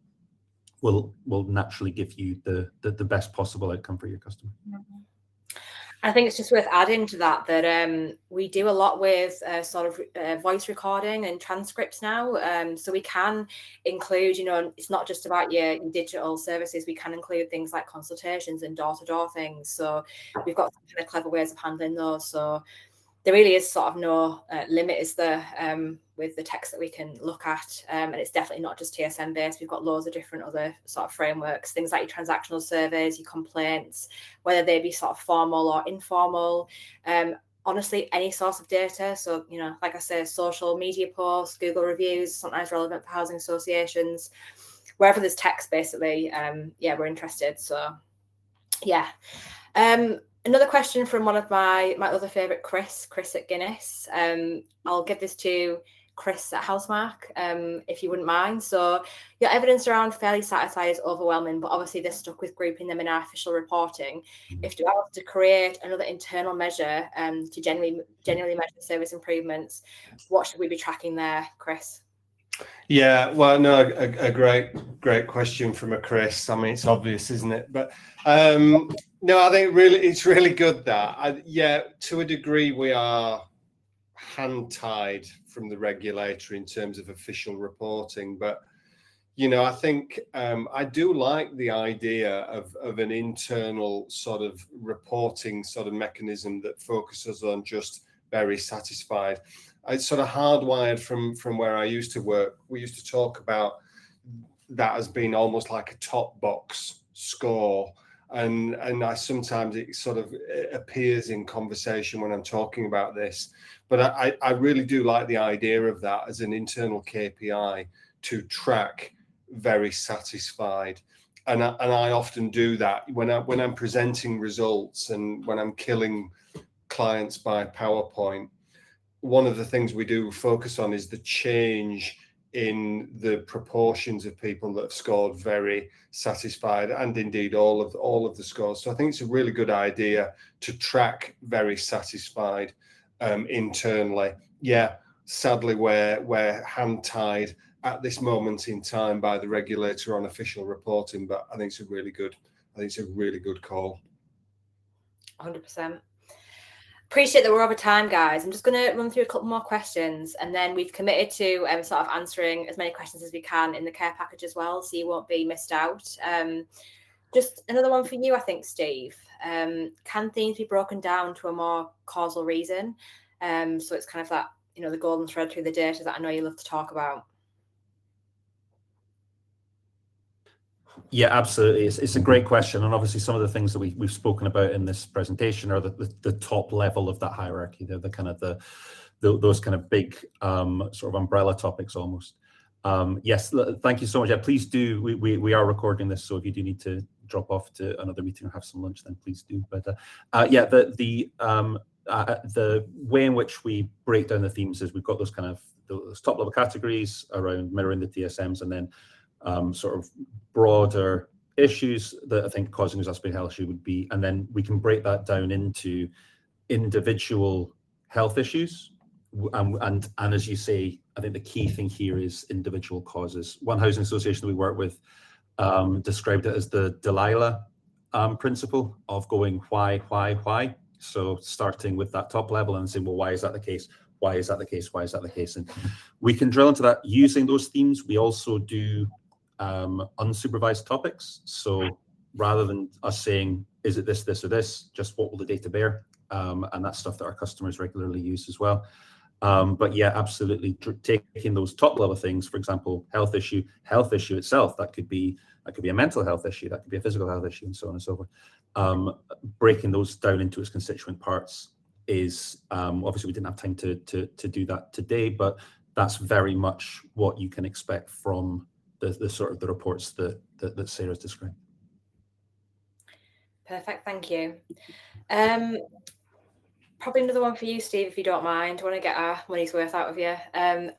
B: will naturally give you the best possible outcome for your customer.
A: I think it's just worth adding to that we do a lot with sort of voice recording and transcripts now. So we can include, you know, it's not just about your digital services. We can include things like consultations and door-to-door things. So we've got some kind of clever ways of handling those. So there really is sort of no limit, is there, with the text that we can look at. And it's definitely not just TSM based. We've got loads of different other sort of frameworks, things like your transactional surveys, your complaints, whether they be sort of formal or informal. Honestly, any source of data. So, you know, like I say, social media posts, Google reviews, sometimes relevant for housing associations, wherever there's text, basically, yeah, we're interested. So, yeah. Another question from one of my other favourite, Chris at Guinness. I'll give this to Chris at Housemark, if you wouldn't mind. So your evidence around fairly satisfied is overwhelming, but obviously they're stuck with grouping them in our official reporting. If you want to create another internal measure to generally measure service improvements, what should we be tracking there, Chris?
C: Yeah, well, no, a great question from a Chris. I mean, it's obvious, isn't it? But no, I think it's really good that, yeah, to a degree, we are hand-tied from the regulator in terms of official reporting. But, you know, I think I do like the idea of an internal sort of reporting sort of mechanism that focuses on just very satisfied. It's sort of hardwired from where I used to work. We used to talk about that as being almost like a top box score. And I sometimes it sort of appears in conversation when I'm talking about this, but I really do like the idea of that as an internal KPI to track very satisfied. And I often do that when I'm presenting results and when I'm killing clients by PowerPoint. One of the things we do focus on is the change in the proportions of people that have scored very satisfied, and indeed all of the scores. So I think it's a really good idea to track very satisfied internally. Yeah, sadly we're hand-tied at this moment in time by the regulator on official reporting, but I think it's a really good call.
A: 100%. Appreciate that we're over time, guys. I'm just going to run through a couple more questions, and then we've committed to sort of answering as many questions as we can in the care package as well, so you won't be missed out. Just another one for you, I think, Steve. Can themes be broken down to a more causal reason? So it's kind of that, you know, the golden thread through the data that I know you love to talk about.
B: Yeah, absolutely. It's a great question, and obviously some of the things that we've spoken about in this presentation are the top level of that hierarchy. They're the kind of those kind of big sort of umbrella topics almost. Yes, thank you so much. Yeah, please do. We are recording this, so if you do need to drop off to another meeting or have some lunch, then please do. But yeah, the way in which we break down the themes is we've got those kind of those top level categories around mirroring the TSMs, and then sort of broader issues that I think causing exacerbating health issue would be, and then we can break that down into individual health issues. And as you say, I think the key thing here is individual causes. One housing association that we work with described it as the Delilah principle of going why. So starting with that top level and saying, well, why is that the case? Why is that the case? Why is that the case? And we can drill into that using those themes. We also do unsupervised topics. So rather than us saying, is it this, this, or this? Just what will the data bear? And that's stuff that our customers regularly use as well. But yeah, absolutely, taking those top level things, for example, health issue itself, that could be a mental health issue, that could be a physical health issue, and so on and so forth. Breaking those down into its constituent parts is obviously we didn't have time to do that today, but that's very much what you can expect from the sort of the reports that Sarah's described.
A: Perfect, thank you. Probably another one for you, Steve, if you don't mind. I want to get our money's worth out of you.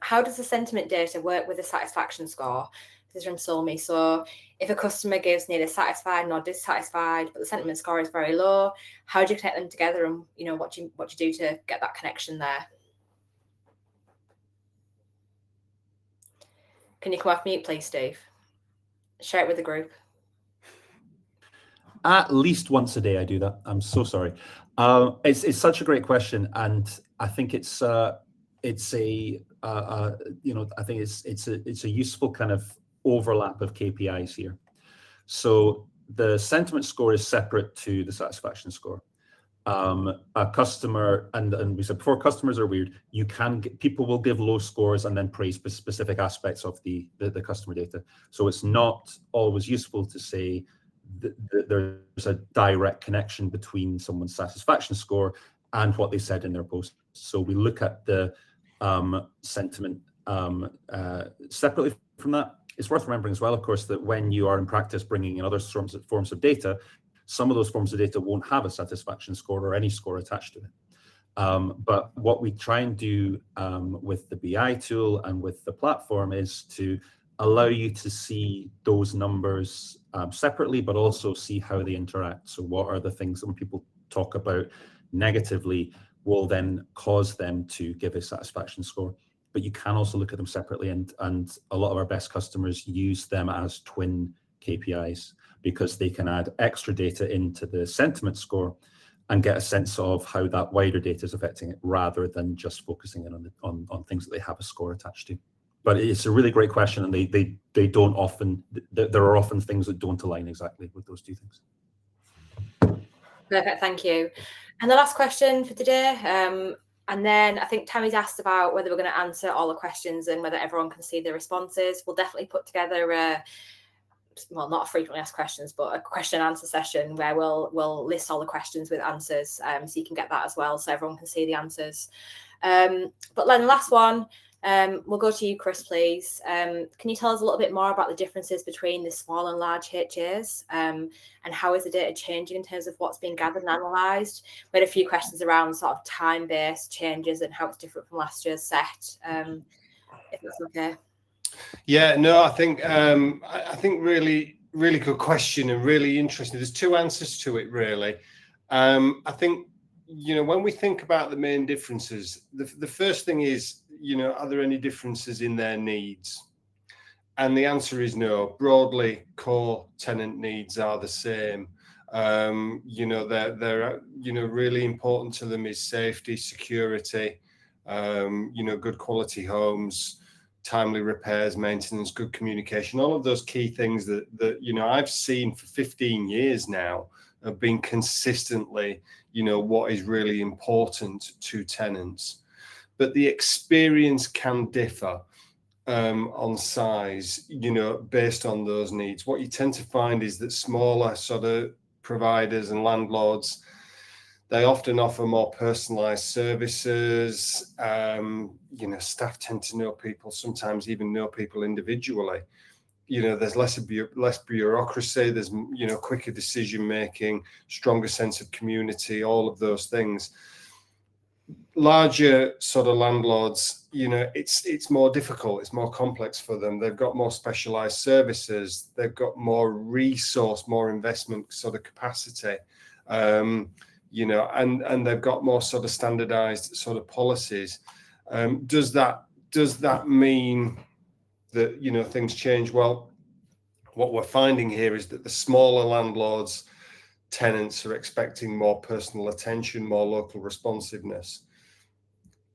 A: How does the sentiment data work with the satisfaction score? This is from Solmi. So if a customer gives neither satisfied nor dissatisfied, but the sentiment score is very low, how do you connect them together, and what do you do to get that connection there? Can you come off mute, please, Steve? Share it with the group.
B: At least once a day I do that. I'm so sorry. It's such a great question, and I think it's a useful kind of overlap of KPIs here. So the sentiment score is separate to the satisfaction score. A customer, and we said before, customers are weird. People will give low scores and then praise specific aspects of the customer data. So it's not always useful to say there's a direct connection between someone's satisfaction score and what they said in their post. So we look at the sentiment separately from that. It's worth remembering as well, of course, that when you are in practice bringing in other forms of data, some of those forms of data won't have a satisfaction score or any score attached to it. But what we try and do with the BI tool and with the platform is to allow you to see those numbers separately, but also see how they interact. So what are the things that when people talk about negatively will then cause them to give a satisfaction score? But you can also look at them separately, and a lot of our best customers use them as twin KPIs because they can add extra data into the sentiment score and get a sense of how that wider data is affecting it, rather than just focusing in on things that they have a score attached to. But it's a really great question, and they don't often, there are often things that don't align exactly with those two things.
A: Perfect, thank you. And the last question for today, and then I think Tammy's asked about whether we're going to answer all the questions and whether everyone can see the responses. We'll definitely put together well, not a frequently asked questions, but a question and answer session where we'll list all the questions with answers, so you can get that as well, so everyone can see the answers. But then the last one, we'll go to you, Chris, please. Can you tell us a little bit more about the differences between the small and large HAs, and how is the data changing in terms of what's being gathered and analysed? We had a few questions around sort of time-based changes and how it's different from last year's set, if that's okay.
C: Yeah, no, I think really good question and really interesting. There's two answers to it, really. I think, when we think about the main differences, the first thing is, are there any differences in their needs? And the answer is no. Broadly, core tenant needs are the same. They're really important to them is safety, security, good quality homes, timely repairs, maintenance, good communication, all of those key things that I've seen for 15 years now have been consistently, what is really important to tenants. But the experience can differ on size, based on those needs. What you tend to find is that smaller sort of providers and landlords, they often offer more personalised services. Staff tend to know people, sometimes even know people individually. There's less bureaucracy. There's quicker decision making, stronger sense of community. All of those things. Larger sort of landlords, it's more difficult. It's more complex for them. They've got more specialised services. They've got more resource, more investment sort of capacity. And they've got more sort of standardized sort of policies. Does that mean that, things change? Well, what we're finding here is that the smaller landlords, tenants are expecting more personal attention, more local responsiveness.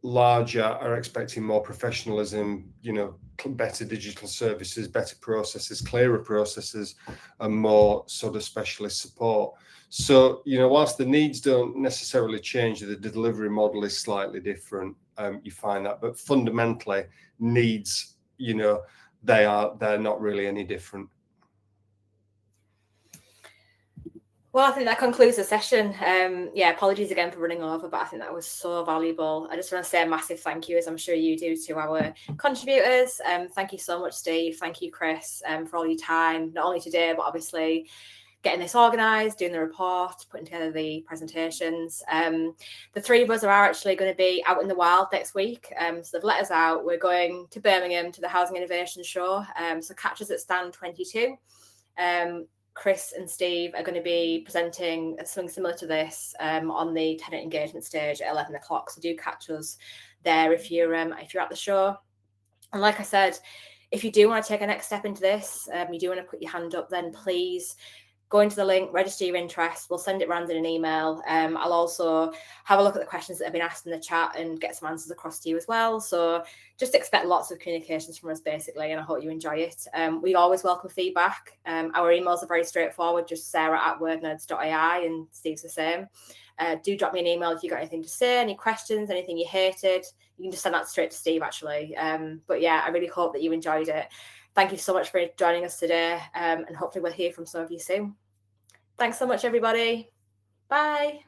C: larger are expecting more professionalism, you know, better digital services, better processes, clearer processes, and more sort of specialist support. So, you know, whilst the needs don't necessarily change, the delivery model is slightly different. You find that, but fundamentally needs, you know, they're not really any different.
A: Well, I think that concludes the session. Yeah, apologies again for running over, but I think that was so valuable. I just want to say a massive thank you, as I'm sure you do, to our contributors. Thank you so much, Steve. Thank you, Chris, for all your time, not only today, but obviously getting this organised, doing the report, putting together the presentations. The three of us are actually going to be out in the wild next week. So they've let us out. We're going to Birmingham to the Housing Innovation Show. So catch us at stand 22. Chris and Steve are going to be presenting something similar to this on the tenant engagement stage at 11 o'clock. So do catch us there if you're at the show. And like I said, if you do want to take a next step into this, you do want to put your hand up, then please go into the link, register your interest. We'll send it round in an email. I'll also have a look at the questions that have been asked in the chat and get some answers across to you as well. So just expect lots of communications from us, basically, and I hope you enjoy it. We always welcome feedback. Our emails are very straightforward, just sarah@wordnerds.ai, and Steve's the same. Do drop me an email if you've got anything to say, any questions, anything you hated. You can just send that straight to Steve, actually. But yeah, I really hope that you enjoyed it. Thank you so much for joining us today, and hopefully we'll hear from some of you soon. Thanks so much, everybody. Bye.